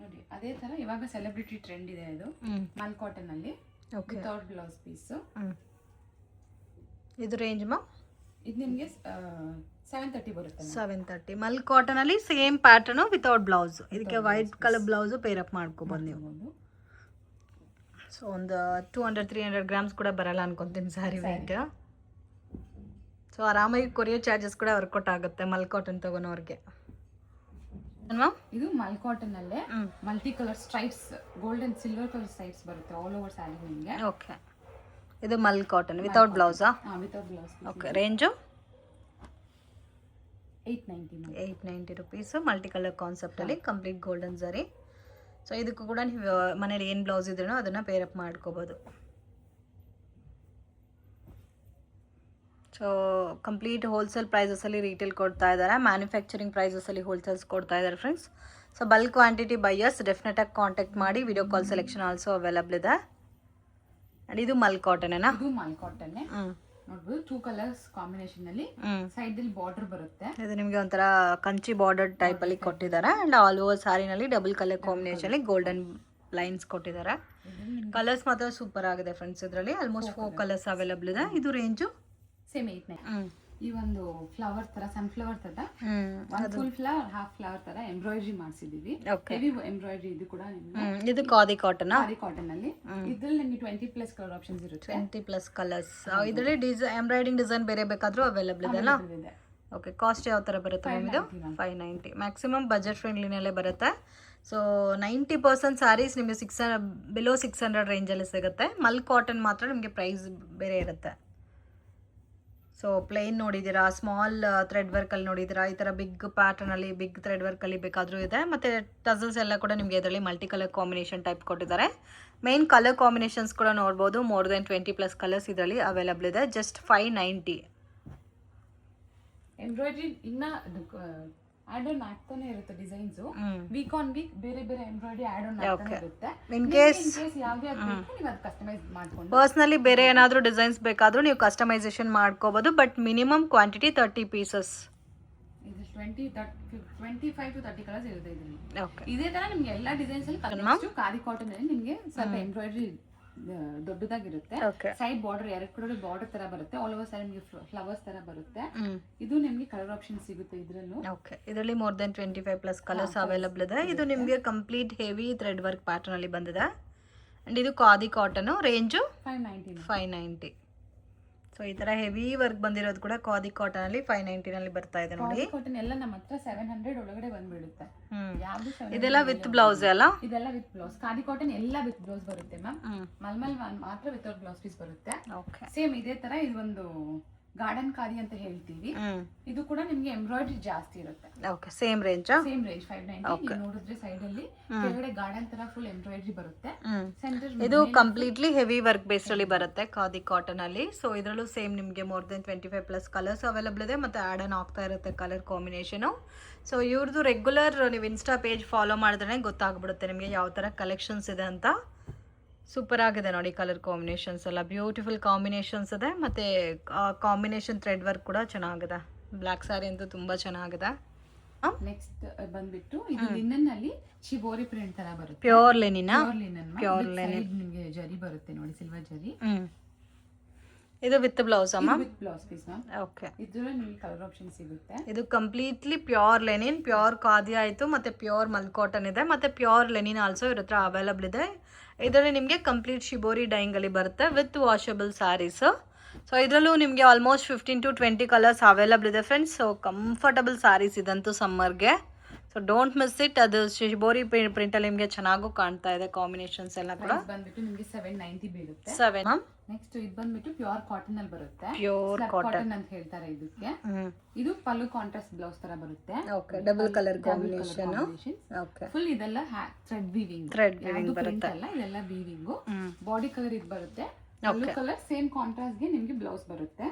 ನೋಡಿ. ಅದೇ ತರ ಇವಾಗ ಸೆಲೆಬ್ರಿಟಿ ಟ್ರೆಂಡ್ ಇದೆ ಇದು ಮಲ್ ಕಾಟನ್ ಅಲ್ಲಿ ವಿತೌಟ್ ಬ್ಲೌಸ್ ಪೀಸ್. ಇದು ರೇಂಜ್ ಮ್ಯಾಮ್ ಇದು ನಿಮಗೆ 730 ಬರುತ್ತೆ. 730. ಮಲ್ ಕಾಟನ್ ಅಲ್ಲಿ ಸೇಮ್ ಪ್ಯಾಟರ್ನ್ ವಿತೌಟ್ ಬ್ಲೌಸ್. ಇದಕ್ಕೆ white colour blouse pair up ಮಾಡ್ಕೋಬಹುದು ನೀವು. ಸೊ ಒಂದು 200-300 ಗ್ರಾಮ್ಸ್ ಕೂಡ ಬರಲ್ಲ ಅನ್ಕೊಂತೀನಿ ಸ್ಯಾರಿ ವೆಯ್ಟ್. ಸೊ ಆರಾಮಾಗಿ ಕೊರಿಯರ್ ಚಾರ್ಜಸ್ ಕೂಡ ವರ್ಕೌಟ್ ಆಗುತ್ತೆ ಮಲ್ ಕಾಟನ್ ತಗೋನವ್ರಿಗೆ. ಇದು ಮಲ್ ಕಾಟನ್ ಅಲ್ಲೇ multi colour stripes, golden silver colour stripes ಬರುತ್ತೆ ಆಲ್ ಓವರ್ ಸ್ಯಾರಿ ನಿಮಗೆ. ಓಕೆ, ಇದು mul cotton without ಬ್ಲೌಸಾ? Without blouse. Okay, range 890 rupees. Multi colour concept ಅಲ್ಲಿ ಕಂಪ್ಲೀಟ್ ಗೋಲ್ಡನ್ ಝರಿ. ಸೊ ಇದಕ್ಕೂ ಕೂಡ ನೀವು ಮನೇಲಿ ಏನು ಬ್ಲೌಸ್ ಇದ್ರೂ ಅದನ್ನ ಪೇರ್ ಅಪ್ ಮಾಡ್ಕೋಬಹುದು. ಸೊ ಕಂಪ್ಲೀಟ್ ಹೋಲ್ಸೇಲ್ ಪ್ರೈಸಸಲ್ಲಿ ರೀಟೇಲ್ ಕೊಡ್ತಾ ಇದ್ದಾರೆ, ಮ್ಯಾನುಫ್ಯಾಕ್ಚರಿಂಗ್ ಪ್ರೈಸಸಲ್ಲಿ ಹೋಲ್ಸೇಲ್ಸ್ ಕೊಡ್ತಾ ಇದ್ದಾರೆ friends. So bulk quantity buyers ಡೆಫಿನೆಟಾಗಿ ಕಾಂಟ್ಯಾಕ್ಟ್ ಮಾಡಿ. Video call selection also available ಇದೆ. ಆ್ಯಂಡ್ ಇದು ಮಲ್ ಕಾಟನ್. ಇದು ಮಲ್ ಕಾಟನ್ ನೋಡ್ಬೋದು. 2 ಕಲರ್ಸ್ ಕಾಂಬಿನೇಷನ್ ಅಲ್ಲಿ ಸೈಡ್ ಅಲ್ಲಿ ಬಾರ್ಡರ್ ಬರುತ್ತೆ. ಇದು ನಿಮಗೆ ಒಂಥರ ಕಂಚಿ ಬಾರ್ಡರ್ ಟೈಪ್ ಅಲ್ಲಿ ಕೊಟ್ಟಿದ್ದಾರೆ. ಅಂಡ್ ಆಲ್ ಓವರ್ ಸ್ಯಾರಿನಲ್ಲಿ ಡಬಲ್ ಕಲರ್ ಕಾಂಬಿನೇಷನ್ ಅಲ್ಲಿ ಗೋಲ್ಡನ್ ಲೈನ್ಸ್ ಕೊಟ್ಟಿದ್ದಾರೆ. ಕಲರ್ಸ್ ಮಾತ್ರ ಸೂಪರ್ ಆಗಿದೆ ಫ್ರೆಂಡ್ಸ್. ಇದರಲ್ಲಿ ಆಲ್ಮೋಸ್ಟ್ 4 ಕಲರ್ಸ್ ಅವೈಲಬಲ್ ಇದೆ. ಇದು ರೇಂಜು ಸೇಮ್ 890. ಈ ಒಂದು ಫ್ಲವರ್ ತರ ಸನ್ಫ್ಲವರ್ ತರ ಒಂದು ಫುಲ್ ಫ್ಲವರ್ ಹಾಫ್ ಫ್ಲವರ್ ತರ ಎಂಬ್ರಾಯ್ಡರಿ ಮಾಡಿಸಿದೀವಿ. Heavy embroidery. ಇದು ಕೂಡ ನಿಮಗೆ ಇದು ಖಾದಿ ಕಾಟನ್. ಖಾದಿ ಕಾಟನ್ ಅಲ್ಲಿ ಇದರಲ್ಲಿ ನಿಮಗೆ 20+ ಕಲರ್ ಆಪ್ಷನ್ಸ್ ಇರುತ್ತೆ. 20+ ಕಲರ್ಸ್. ಇದರಲ್ಲಿ ಡಿಸೈನ್ ಎಂಬ್ರಾಯ್ಡಿಂಗ್ ಡಿಸೈನ್ ಬೇರೆ ಬೇಕಾದ್ರೂ ಅವೈಲಬಲ್ ಇದೆ ಅಲ್ಲ? ಓಕೆ, ಕಾಸ್ಟ್ ಯಾವ ತರ ಬರುತ್ತೆ ಮ್ಯಾಮ್ ಇದು? 590. ಮ್ಯಾಕ್ಸಿಮಮ್ ಬಜೆಟ್ ಫ್ರೆಂಡ್ಲಿನಲ್ಲೇ ಬರುತ್ತೆ. ಸೊ 90% ಸ್ಯಾರೀಸ್ ನಿಮಗೆ ಬಿಲೋ 600 ರೇಂಜಲ್ಲಿ ಸಿಗುತ್ತೆ. ಮಲ್ ಕಾಟನ್ ಮಾತ್ರ ನಿಮಗೆ ಪ್ರೈಸ್ ಬೇರೆ ಇರುತ್ತೆ. ಸೊ ಪ್ಲೇನ್ ನೋಡಿದ್ದೀರಾ, ಸ್ಮಾಲ್ ಥ್ರೆಡ್ ವರ್ಕಲ್ಲಿ ನೋಡಿದ್ದೀರಾ, ಈ ಥರ ಬಿಗ್ ಪ್ಯಾಟರ್ನಲ್ಲಿ ಬಿಗ್ ಥ್ರೆಡ್ ವರ್ಕಲ್ಲಿ ಬೇಕಾದರೂ ಇದೆ. ಮತ್ತು ಟಸಲ್ಸ್ ಎಲ್ಲ ಕೂಡ ನಿಮಗೆ ಇದರಲ್ಲಿ ಮಲ್ಟಿ ಕಲರ್ ಕಾಂಬಿನೇಷನ್ ಟೈಪ್ ಕೊಟ್ಟಿದ್ದಾರೆ. ಮೇನ್ ಕಲರ್ ಕಾಂಬಿನೇಷನ್ಸ್ ಕೂಡ ನೋಡ್ಬೋದು. ಮೋರ್ ದೆನ್ 20+ ಕಲರ್ಸ್ ಇದರಲ್ಲಿ ಅವೈಲಬಲ್ ಇದೆ. ಜಸ್ಟ್ 590. ಎಂಬ್ರಾಯ್ಡ್ರಿ ಇನ್ನ ಆಡ್ ಆನ್ ಆಗ್ತಾನೆ ಇರುತ್ತೆ. ಡಿಸೈನ್ಸ್ ವೀಕ್ ಆನ್ ವೀಕ್ ಬೇರೆ ಬೇರೆ ಎಂಬ್ರಾಯ್ಡ್ರಿ ಆಡ್ ಆನ್ ಆಗ್ತಾನೆ ಇರುತ್ತೆ. ಇನ್ ಕೇಸ್ ಯಾವ್ದು ಬೇಕು ನೀವು ಅದು ಕಸ್ಟಮೈಸ್ ಮಾಡ್ಕೊಂಡು ಪರ್ಸನಲಿ ಬೇರೆ ಏನಾದರೂ ಡಿಸೈನ್ಸ್ ಬೇಕಾದರೂ ನೀವು ಕಸ್ಟಮೈಸೇಷನ್ ಮಾಡ್ಕೋಬಹುದು. But minimum quantity 30 pieces. ಇದು 25 to 30 ಕಲರ್ಸ್ ಇರುತ್ತೆ ಇದರಲ್ಲಿ. ಓಕೆ, ಇದೇ ತರ ನಿಮಗೆ ಎಲ್ಲ ಡಿಸೈನ್ಸ್ ಅಲ್ಲಿ ಖಾದಿ ಕಾಟನ್ ಅಲ್ಲಿ ನಿಮಗೆ ಸ್ವಲ್ಪ ಎಂಬ್ರಾಯ್ಡ್ರಿ ದೊಡ್ಡದಾಗಿರುತ್ತೆ. ಓಕೆ ಸೈಡ್ ಬಾರ್ಡರ್ ಎರಡು ಕಡೆ ಬಾರ್ಡರ್ ತರ ಬರುತ್ತೆ. ಆಲ್ ಓವರ್ ಸೈಡ್ ನಿಮಗೆ ಫ್ಲವರ್ಸ್ ತರ ಬರುತ್ತೆ. ಇದು ನಿಮಗೆ ಕಲರ್ ಆಪ್ಷನ್ ಸಿಗುತ್ತೆ ಇದರಲ್ಲೂ. ಓಕೆ, ಇದರಲ್ಲಿ ಮೋರ್ ದೆನ್ 25+ ಕಲರ್ಸ್ ಅವೈಲಬಲ್ ಇದೆ. ಇದು ನಿಮಗೆ complete heavy thread work pattern ಅಲ್ಲಿ ಬಂದಿದೆ. ಅಂಡ್ ಇದು ಖಾದಿ ಕಾಟನ್, ರೇಂಜು 590. ಸೊ ಈ ತರ ಹೆವಿ ವರ್ಕ್ ಬಂದಿರೋದು ಕೂಡ ಖಾದಿ ಕಾಟನ್ ಅಲ್ಲಿ 590 ನಲ್ಲಿ ಬರ್ತಾ ಇದೆ ನೋಡಿ. ಕಾಟನ್ ಎಲ್ಲ ನಮ್ಮ ಹತ್ರ 700 ಒಳಗಡೆ ಬಂದ್ಬಿಡುತ್ತೆ. ಇದೆಲ್ಲ ವಿತ್ ಬ್ಲೌಸ್ ಅಲ್ಲ? ಇದೆಲ್ಲ ವಿತ್ ಬ್ಲೌಸ್. ಖಾದಿ ಕಾಟನ್ ಎಲ್ಲ ವಿತ್ ಬ್ಲೌಸ್ ಬರುತ್ತೆ ಮ್ಯಾಮ್. ಮಲ್ಮಲ್ ಮಾತ್ರ ವಿತೌಟ್ ಬ್ಲೌಸ್ ಪೀಸ್ ಬರುತ್ತೆ. ಸೇಮ್ ಇದೇ ತರ ಇದು ಒಂದು ಗಾರ್ಡನ್ ಖಾದಿ ಅಂತ ಹೇಳ್ತೀವಿ. ಇದು ಕೂಡ ನಿಮ್ಗೆ ಎಂಬ್ರಾಯ್ಡ್ರಿ ಜಾಸ್ತಿ ಇರುತ್ತೆ. Okay, same range 590. ನೋಡಿದ್ರೆ ಸೈಡ್ ಅಲ್ಲಿ ಕೆಳಗಡೆ ಗಾರ್ಡನ್ ತರ ಫುಲ್ ಎಂಬ್ರಾಯ್ಡ್ರಿ ಬರುತ್ತೆ. ಸೆಂಟರ್ ಇದು ಕಂಪ್ಲೀಟ್ಲಿ ಹೆವಿ ವರ್ಕ್ ಬೇಸ್ ಅಲ್ಲಿ ಬರುತ್ತೆ ಖಾದಿ ಕಾಟನ್ ಅಲ್ಲಿ. ಸೊ ಇದರಲ್ಲೂ ಸೇಮ್ ನಿಮಗೆ ಮೋರ್ ದೆನ್ 25+ ಕಲರ್ಸ್ ಅವೈಲಬಲ್ ಇದೆ. ಮತ್ತೆ ಆಡ್ ಆನ್ ಆಗ್ತಾ ಇರುತ್ತೆ ಕಲರ್ ಕಾಂಬಿನೇಷನ್. ಸೊ ಇವ್ರದ್ದು ರೆಗ್ಯುಲರ್ ನೀವು ಇನ್ಸ್ಟಾ ಪೇಜ್ ಫಾಲೋ ಮಾಡಿದ್ರೆ ಗೊತ್ತಾಗ್ಬಿಡುತ್ತೆ ನಿಮಗೆ ಯಾವ ತರ ಕಲೆಕ್ಷನ್ಸ್ ಇದೆ ಅಂತ. ಸೂಪರ್ ಆಗಿದೆ ನೋಡಿ, ಕಲರ್ ಕಾಂಬಿನೇಷನ್ಸ್ ಎಲ್ಲ ಬ್ಯೂಟಿಫುಲ್ ಕಾಂಬಿನೇಷನ್ಸ್ ಇದೆ. ಮತ್ತೆ ಕಾಂಬಿನೇಷನ್ ಥ್ರೆಡ್ ವರ್ಕ್ ಕೂಡ ಚೆನ್ನಾಗಿದೆ. ಬ್ಲ್ಯಾಕ್ ಸ್ಯಾರಿ ಅಂತೂ ತುಂಬಾ ಚೆನ್ನಾಗಿದೆ. ನೆಕ್ಸ್ಟ್ ಬಂದ್ಬಿಟ್ಟು ಇದು ಲಿನನ್ ಅಲ್ಲಿ ಶಿಬೋರಿ ಪ್ರಿಂಟ್ ತರ ಬರುತ್ತೆ. ಪ್ಯೂರ್ ಲೆನಿನ್ ನಿಮಗೆ ಜರಿ ಬರುತ್ತೆ ನೋಡಿ, ಸಿಲ್ವರ್ ಜರಿ. ಇದು ವಿತ್ ಬ್ಲೌಸ್ ಅಮ್ಮ? With blouse piece ma'am. Okay, ಇದರಲ್ಲಿ ನಿಮಗೆ ಕಲರ್ ಆಪ್ಷನ್ ಸಿಗುತ್ತೆ. ಇದು completely pure linen, pure khadi ಆಯಿತು, ಮತ್ತೆ ಪ್ಯೂರ್ ಮಲ್ ಕಾಟನ್ ಇದೆ, ಮತ್ತೆ ಪ್ಯೂರ್ ಲೆನಿನ್ ಆಲ್ಸೋ ಇವ್ರ ಹತ್ರ ಅವೈಲಬಲ್ ಇದೆ. ಇದರಲ್ಲಿ ನಿಮಗೆ ಕಂಪ್ಲೀಟ್ ಶಿಬೋರಿ ಡೈಯಿಂಗ್ ಅಲ್ಲಿ ಬರುತ್ತೆ ವಿತ್ ವಾಷಬಲ್ ಸ್ಯಾರೀಸ್. ಸೊ ಇದರಲ್ಲೂ ನಿಮಗೆ ಆಲ್ಮೋಸ್ಟ್ 15 to 20 ಕಲರ್ಸ್ ಅವೈಲಬಲ್ ಇದೆ ಫ್ರೆಂಡ್ಸ್. ಸೊ ಕಂಫರ್ಟಬಲ್ ಸ್ಯಾರೀಸ್ ಇದಂತೂ ಸಮ್ಮರ್ಗೆ. So don't miss it. ಅದು ಶಿಬೋರಿ ಪ್ರಿಂಟ್ ಅಲ್ಲಿ ನಿಮಗೆ ಚೆನ್ನಾಗೂ ಕಾಣ್ತಾ ಇದೆ ಕಾಂಬಿನೇಷನ್ಸ್ ಎಲ್ಲ ಕೂಡ. ಬಂದ್ಬಿಟ್ಟು ನಿಮಗೆ 790 ಬೀಳುತ್ತೆ. 7. ನೆಕ್ಸ್ಟ್ ಇದು ಬಂದ್ಬಿಟ್ಟು ಪ್ಯೂರ್ ಕಾಟನ್ ಅಲ್ಲಿ ಬರುತ್ತೆ. ಪ್ಯೂರ್ ಕಾಟನ್ ಅಂತ ಹೇಳ್ತಾರೆ ಇದಕ್ಕೆ. ಇದು ಪಲ್ಲು ಕಾಂಟ್ರಾಸ್ಟ್ ಬ್ಲೌಸ್ ತರ ಬರುತ್ತೆ. Okay, double colour combination. Okay, full ಇದೆಲ್ಲ ಥ್ರೆಡ್ ವೀವಿಂಗ್ ಬರುತ್ತೆ. ಇದೆಲ್ಲ ವೀವಿಂಗ್. ಬಾಡಿ ಕಲರ್ ಇದು ಬರುತ್ತೆ. ಪಲ್ಲು ಕಲರ್ ಸೇಮ್ ಕಾಂಟ್ರಾಸ್ಟ್ ಗೆ ನಿಮಗೆ ಬ್ಲೌಸ್ ಬರುತ್ತೆ.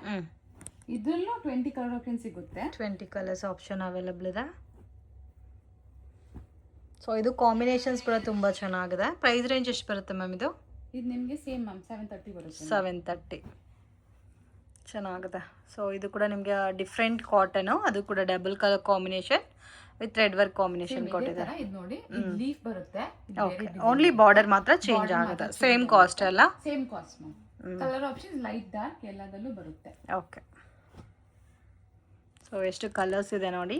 ಇದ್ರಲ್ಲೂ 20 ಕಲರ್ ಆಪ್ಷನ್ ಸಿಗುತ್ತೆ. 20 ಕಲರ್ಸ್ ಆಪ್ಷನ್ ಅವೈಲಬಲ್ ಇದೆ. ಸೊ ಇದು ಕಾಂಬಿನೇಷನ್ಸ್ ಕೂಡ ತುಂಬಾ ಚೆನ್ನಾಗಿದೆ. ಪ್ರೈಸ್ ರೇಂಜ್ ಎಷ್ಟು ಬರುತ್ತೆ ಮ್ಯಾಮ್ ಇದು? ಇದು ನಿಮಗೆ ಸೇಮ್ ಮ್ಯಾಮ್ 730 ಬರುತ್ತೆ. 730 ಚೆನ್ನಾಗಿದೆ. ಸೊ ಇದು ಕೂಡ ನಿಮಗೆ ಡಿಫ್ರೆಂಟ್ ಕಾಟನ್, ಅದು ಕೂಡ double colour combination with red work combination ಕೊಟ್ಟಿದ್ದಾರೆ. ಇದು ನೋಡಿ, ಲೀಫ್ ಬರುತ್ತೆ. ಓಕೆ, ಓನ್ಲಿ ಬಾರ್ಡರ್ ಮಾತ್ರ ಚೇಂಜ್ ಆಗುತ್ತೆ. ಸೇಮ್ ಕಾಸ್ಟ್ ಅಲ್ಲ? Same cost ma'am. Colour option light dark ಎಲ್ಲದಲ್ಲೂ ಬರುತ್ತೆ. ಓಕೆ, ಸೊ ಎಷ್ಟು ಕಲರ್ಸ್ ಇದೆ ನೋಡಿ.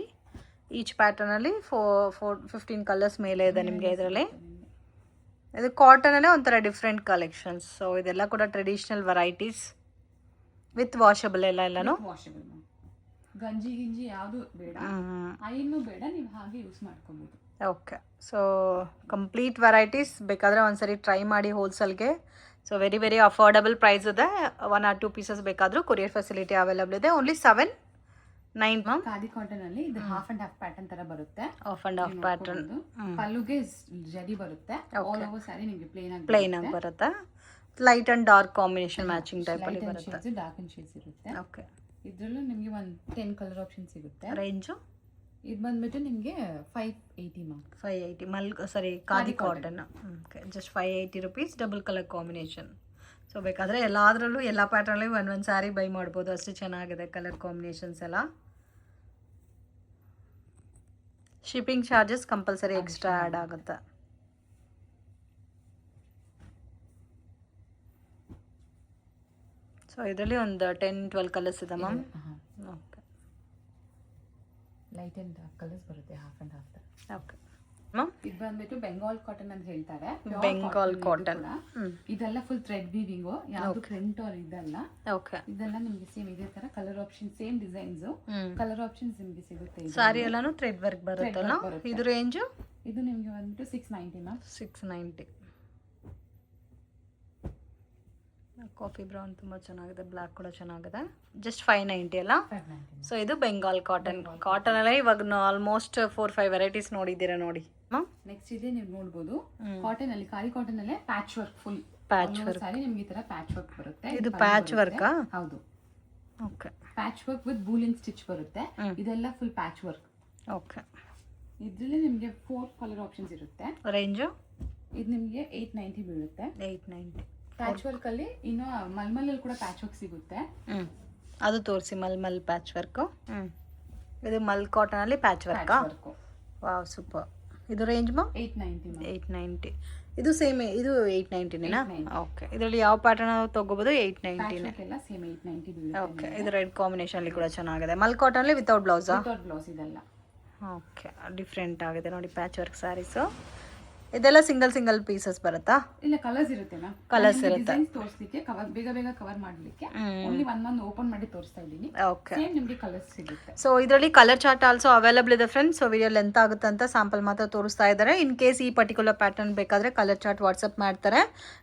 ಈಚ್ ಪ್ಯಾಟರ್ನ್ ಅಲ್ಲಿ 15 ಕಲರ್ಸ್ ಮೇಲೆ ಇದೆ ನಿಮಗೆ ಇದರಲ್ಲಿ. ಇದು ಕಾಟನ್ ಅಲ್ಲೇ ಒಂಥರ ಡಿಫ್ರೆಂಟ್ ಕಲೆಕ್ಷನ್ಸ್. ಸೊ ಇದೆಲ್ಲ ಕೂಡ ಟ್ರೆಡಿಷನಲ್ ವೆರೈಟೀಸ್ ವಿತ್ ವಾಷಬಲ್ ಎಲ್ಲಾನು. ವಾಷಬಲ್ ಗಂಜಿ ಗಿಂಜಿ ಯಾವುದು ಬೇಡ, ಐನು ಬೇಡ, ನೀವು ಹಾಗೆ ಯೂಸ್ ಮಾಡ್ಕೋಬಹುದು. ಓಕೆ, ಸೊ ಕಂಪ್ಲೀಟ್ ವೆರೈಟೀಸ್ ಬೇಕಾದರೆ ಒಂದ್ಸರಿ ಟ್ರೈ ಮಾಡಿ ಹೋಲ್ಸೇಲ್ಗೆ. So very very affordable price ಇದೆ. 1 or 2 ಪೀಸಸ್ ಬೇಕಾದರೂ ಕೊರಿಯರ್ ಫೆಸಿಲಿಟಿ ಅವೈಲಬಲ್ ಇದೆ. Only 790 ma'am. ಖಾದಿ ಕಾಟನ್ ಅಲ್ಲಿ ಇದು ಹಾಫ್ ಅಂಡ್ ಹಾಫ್ ಪ್ಯಾಟರ್ನ್ ತರ ಬರುತ್ತೆ. Half and half pattern. ಪಲ್ಲುಗೆ ಜರಿ ಬರುತ್ತೆ. ಆಲ್ ಓವರ್ ಸ್ಯಾರಿ ನಿಮಗೆ ಪ್ಲೇನ್ ಆಗಿ ಬರುತ್ತೆ. Light and dark combination matching type ಅಲ್ಲಿ ಬರುತ್ತೆ. ಡಾರ್ಕ್ ಅಂಡ್ ಶೇಡ್ಸ್ ಇರುತ್ತೆ. ಓಕೆ, ಇದ್ರಲ್ಲೂ ನಿಮಗೆ ಒಂದು 10 ಕಲರ್ ಆಪ್ಷನ್ ಸಿಗುತ್ತೆ. ರೇಂಜು ಇದು ಬಂದ್ಬಿಟ್ಟು ನಿಮಗೆ 580 ma'am. 580 khadi cotton. Okay, just 580 rupees, double colour combination. So ಬೇಕಾದರೆ ಎಲ್ಲಾದ್ರಲ್ಲೂ ಎಲ್ಲ ಪ್ಯಾಟರ್ನಲ್ಲಿ ಒಂದೊಂದು ಸ್ಯಾರಿ ಬೈ ಮಾಡ್ಬೋದು, ಅಷ್ಟು ಚೆನ್ನಾಗಿದೆ ಕಲರ್ ಕಾಂಬಿನೇಷನ್ಸ್ ಎಲ್ಲ. Shipping charges compulsory extra add ಆಗುತ್ತೆ. ಸೊ ಇದರಲ್ಲಿ ಒಂದು 10-12 ಕಲರ್ಸ್ ಇದೆ ma'am. Okay, light and dark colours ಬರುತ್ತೆ, half and half. Okay ma'am, ಇದು ಬಂದ್ಬಿಟ್ಟು ಬೆಂಗಾಲ್ ಕಾಟನ್ ಅಂತ ಹೇಳ್ತಾರೆ. ಬೆಂಗಾಲ್ ಕಾಟನ್. ಇದೆಲ್ಲ ಫುಲ್ ಥ್ರೆಡ್ ವೀವಿಂಗ್, ಯಾವುದು ಪ್ರಿಂಟ್ ಆರ್ ಇದಲ್ಲ. ಓಕೆ, ಇದೆಲ್ಲ ನಿಮಗೆ ಸೇಮ್ ಇದೇ ತರ colour option, same designs, colour options ನಿಮಗೆ ಸಿಗುತ್ತೆ. ಸಾರಿ ಎಲ್ಲಾನು ಥ್ರೆಡ್ ವರ್ಕ್ ಬರುತ್ತಲ್ಲ. ಇದು ರೇಂಜು ಇದು ನಿಮಗೆ ಬಂದ್ಬಿಟ್ಟು 690 ಮ್ಯಾಮ್. 690. ಕಾಫಿ ಬ್ರೌನ್ ತುಂಬ ಚೆನ್ನಾಗಿದೆ, ಬ್ಲ್ಯಾಕ್ ಕೂಡ ಚೆನ್ನಾಗಿದೆ. ಜಸ್ಟ್ 590 ಅಲ್ಲ? ಸೊ ಇದು ಬೆಂಗಾಲ್ ಕಾಟನ್. ಕಾಟನ್ ಅಲ್ಲ ಇವಾಗ ಆಲ್ಮೋಸ್ಟ್ 4-5 ವೆರೈಟೀಸ್ ನೋಡಿದ್ದೀರಾ ನೋಡಿ. ನೆಕ್ಸ್ಟ್ ಇದೆ ನೀವು ನೋಡಬಹುದು, ಕಾಟನ್ ಅಲ್ಲಿ ಖಾದಿ ಕಾಟನ್ ಅಲ್ಲೇ patchwork, full patchwork sari ನಿಮಗೆ ಈ ತರ ಪ್ಯಾಚ್ ವರ್ಕ್ ಬರುತ್ತೆ. ಇದು ಪ್ಯಾಚ್ ವರ್ಕ್? ಹೌದು. ಓಕೆ, ಪ್ಯಾಚ್ ವರ್ಕ್ ವಿತ್ ಬೂಲಿನ್ ಸ್ಟಿಚ್ ಬರುತ್ತೆ. ಇದೆಲ್ಲ ಫುಲ್ ಪ್ಯಾಚ್ ವರ್ಕ್. ಓಕೆ, ಇದರಲ್ಲಿ ನಿಮಗೆ 4 ಕಲರ್ ಆಪ್ಷನ್ಸ್ ಇರುತ್ತೆ. ರೇಂಜು ಇದು ನಿಮಗೆ 890 ಬೀಳುತ್ತೆ. 890. ಪ್ಯಾಚ್ ವರ್ಕ್ ಅಲ್ಲಿ ಇನ್ನು ಮಲ್ಮಲ್ ಅಲ್ಲಿ ಕೂಡ ಪ್ಯಾಚ್ ವರ್ಕ್ ಸಿಗುತ್ತೆ. ಅದು ತೋರಿಸಿ, ಮಲ್ಮಲ್ ಪ್ಯಾಚ್ ವರ್ಕ್. ಇದು ಮಲ್ ಕಾಟನ್ ಅಲ್ಲಿ ಪ್ಯಾಚ್ ವರ್ಕ್. Wow, super. ಇದು ರೇಂಜ್ ಮ್ಯಾಮ್? 890. ಇದು ಸೇಮ್, ಇದು 890 ಓಕೆ. ಇದರಲ್ಲಿ ಯಾವ ಪ್ಯಾಟರ್ನ್ ತಗೋಬಹುದು? 890 ಎಲ್ಲ ಸೇಮ್ 890 ಬೀಳುತ್ತೆ. ಓಕೆ. ಇದು ರೆಡ್ ಕಾಂಬಿನೇಷನ್ ಅಲ್ಲಿ ಕೂಡ ಚೆನ್ನಾಗಿದೆ. ಮಲ್ ಕಾಟನ್ ಅಲ್ಲಿ ವಿತೌಟ್ ಬ್ಲೌಸಾ? ವಿತೌಟ್ ಬ್ಲೌಸ್ ಇದೆಲ್ಲ. ಓಕೆ, ಡಿಫ್ರೆಂಟ್ ಆಗಿದೆ ನೋಡಿ ಪ್ಯಾಚ್ ವರ್ಕ್ ಸ್ಯಾರೀಸು. ಇದೆಲ್ಲ ಸಿಂಗಲ್ ಪೀಸಸ್ ಬರುತ್ತಾ? ಇಲ್ಲ, ಕಲರ್ಸ್ ಇರುತ್ತೆ ಮ್ಯಾಮ್. ಕಲರ್ಸ್ ಇರುತ್ತೆ. ಡಿಸೈನ್ಸ್ ತೋರಿಸಲಿಕ್ಕೆ ಬೇಗ ಕವರ್ ಮಾಡಲಿಕ್ಕೆ ಓನ್ಲಿ ಒಂದು ಓಪನ್ ಮಾಡಿ ತೋರಿಸ್ತಾ ಇದ್ದೀನಿ. ಓಕೆ. ಸೇಮ್ ನಿಮಗೆ ಕಲರ್ಸ್ ಸಿಗುತ್ತೆ. ಸೊ ಇದರಲ್ಲಿ ಕಲರ್ ಚಾರ್ಟ್ ಆಲ್ಸೋ ಅವೈಲಬಲ್ ಇದೆ ಫ್ರೆಂಡ್ಸ್. ಸೊ ವಿಡಿಯೋ ಲೆಂತ್ ಆಗುತ್ತೆ ಅಂತ ಸ್ಯಾಂಪಲ್ ಮಾತ್ರ ತೋರಿಸ್ತಾ ಇದ್ದಾರೆ. ಇನ್ ಕೇಸ್ ಈ ಪರ್ಟಿಕ್ಯುಲರ್ ಪ್ಯಾಟರ್ನ್ ಬೇಕಾದರೆ ಕಲರ್ ಚಾರ್ಟ್ ವಾಟ್ಸಪ್ ಮಾಡ್ತಾರೆ.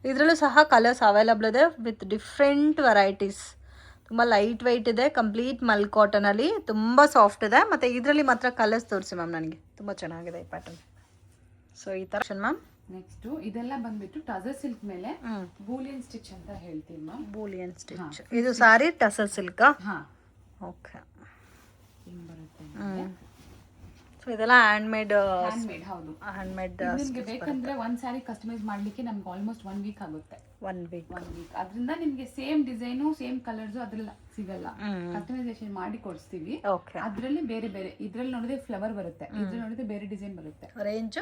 ಇದರಲ್ಲೂ ಸಹ ಕಲರ್ಸ್ ಅವೈಲಬಲ್ ಇದೆ ವಿತ್ ಡಿಫ್ರೆಂಟ್ ವೆರೈಟೀಸ್. ತುಂಬ ಲೈಟ್ ವೆಯ್ಟ್ ಇದೆ, ಕಂಪ್ಲೀಟ್ ಮಲ್ ಕಾಟನಲ್ಲಿ ತುಂಬ ಸಾಫ್ಟ್ ಇದೆ. ಮತ್ತು ಇದರಲ್ಲಿ ಮಾತ್ರ ಕಲರ್ಸ್ ತೋರಿಸಿ ಮ್ಯಾಮ್, ನನಗೆ ತುಂಬ ಚೆನ್ನಾಗಿದೆ ಈ ಪ್ಯಾಟರ್ನ್. ಸೊ ಈ ತರ ಮ್ಯಾಮ್. ನೆಕ್ಸ್ಟ್ ಇದೆಲ್ಲ ಬಂದ್ಬಿಟ್ಟು ಟಸರ್ ಸಿಲ್ಕ್ ಮೇಲೆ ಬೂಲಿಯನ್ ಸ್ಟಿಚ್ ಅಂತ ಹೇಳ್ತೀವಿ ಮ್ಯಾಮ್. Boolean stitch. ಇದು ಸಾರಿ ಟಸರ್ ಸಿಲ್ಕ್. ಹಾ, ಓಕೆ. ಹಿಂಗ್ ಬರುತ್ತೆ. ಸೊ ಇದೆಲ್ಲ ಹ್ಯಾಂಡ್ ಮೇಡ್. ಹೌದು, ಹ್ಯಾಂಡ್ ಮೇಡ್. ನಿಮಗೆ ಬೇಕಂದ್ರೆ ಒಂದ್ ಸಾರಿ ಕಸ್ಟಮೈಸ್ ಮಾಡ್ಲಿಕ್ಕೆ ನಮ್ಗೆ ಆಲ್ಮೋಸ್ಟ್ 1 ವೀಕ್ ಆಗುತ್ತೆ. 1 ವೀಕ್. ಅದರಿಂದ ನಿಮ್ಗೆ ಸೇಮ್ ಡಿಸೈನು ಸೇಮ್ ಕಲರ್ಸ್ ಅದ್ರಲ್ಲಿ ಸಿಗಲ್ಲ. ಕಸ್ಟಮೈಸೇಷನ್ ಮಾಡಿ ಕೊಡಿಸ್ತೀವಿ. ಓಕೆ. ಅದ್ರಲ್ಲಿ ಬೇರೆ ಇದ್ರಲ್ಲಿ ನೋಡಿದ್ರೆ ಫ್ಲವರ್ ಬರುತ್ತೆ, ಇದ್ರಲ್ಲಿ ನೋಡಿದ್ರೆ ಬೇರೆ ಡಿಸೈನ್ ಬರುತ್ತೆ. ರೇಂಜ್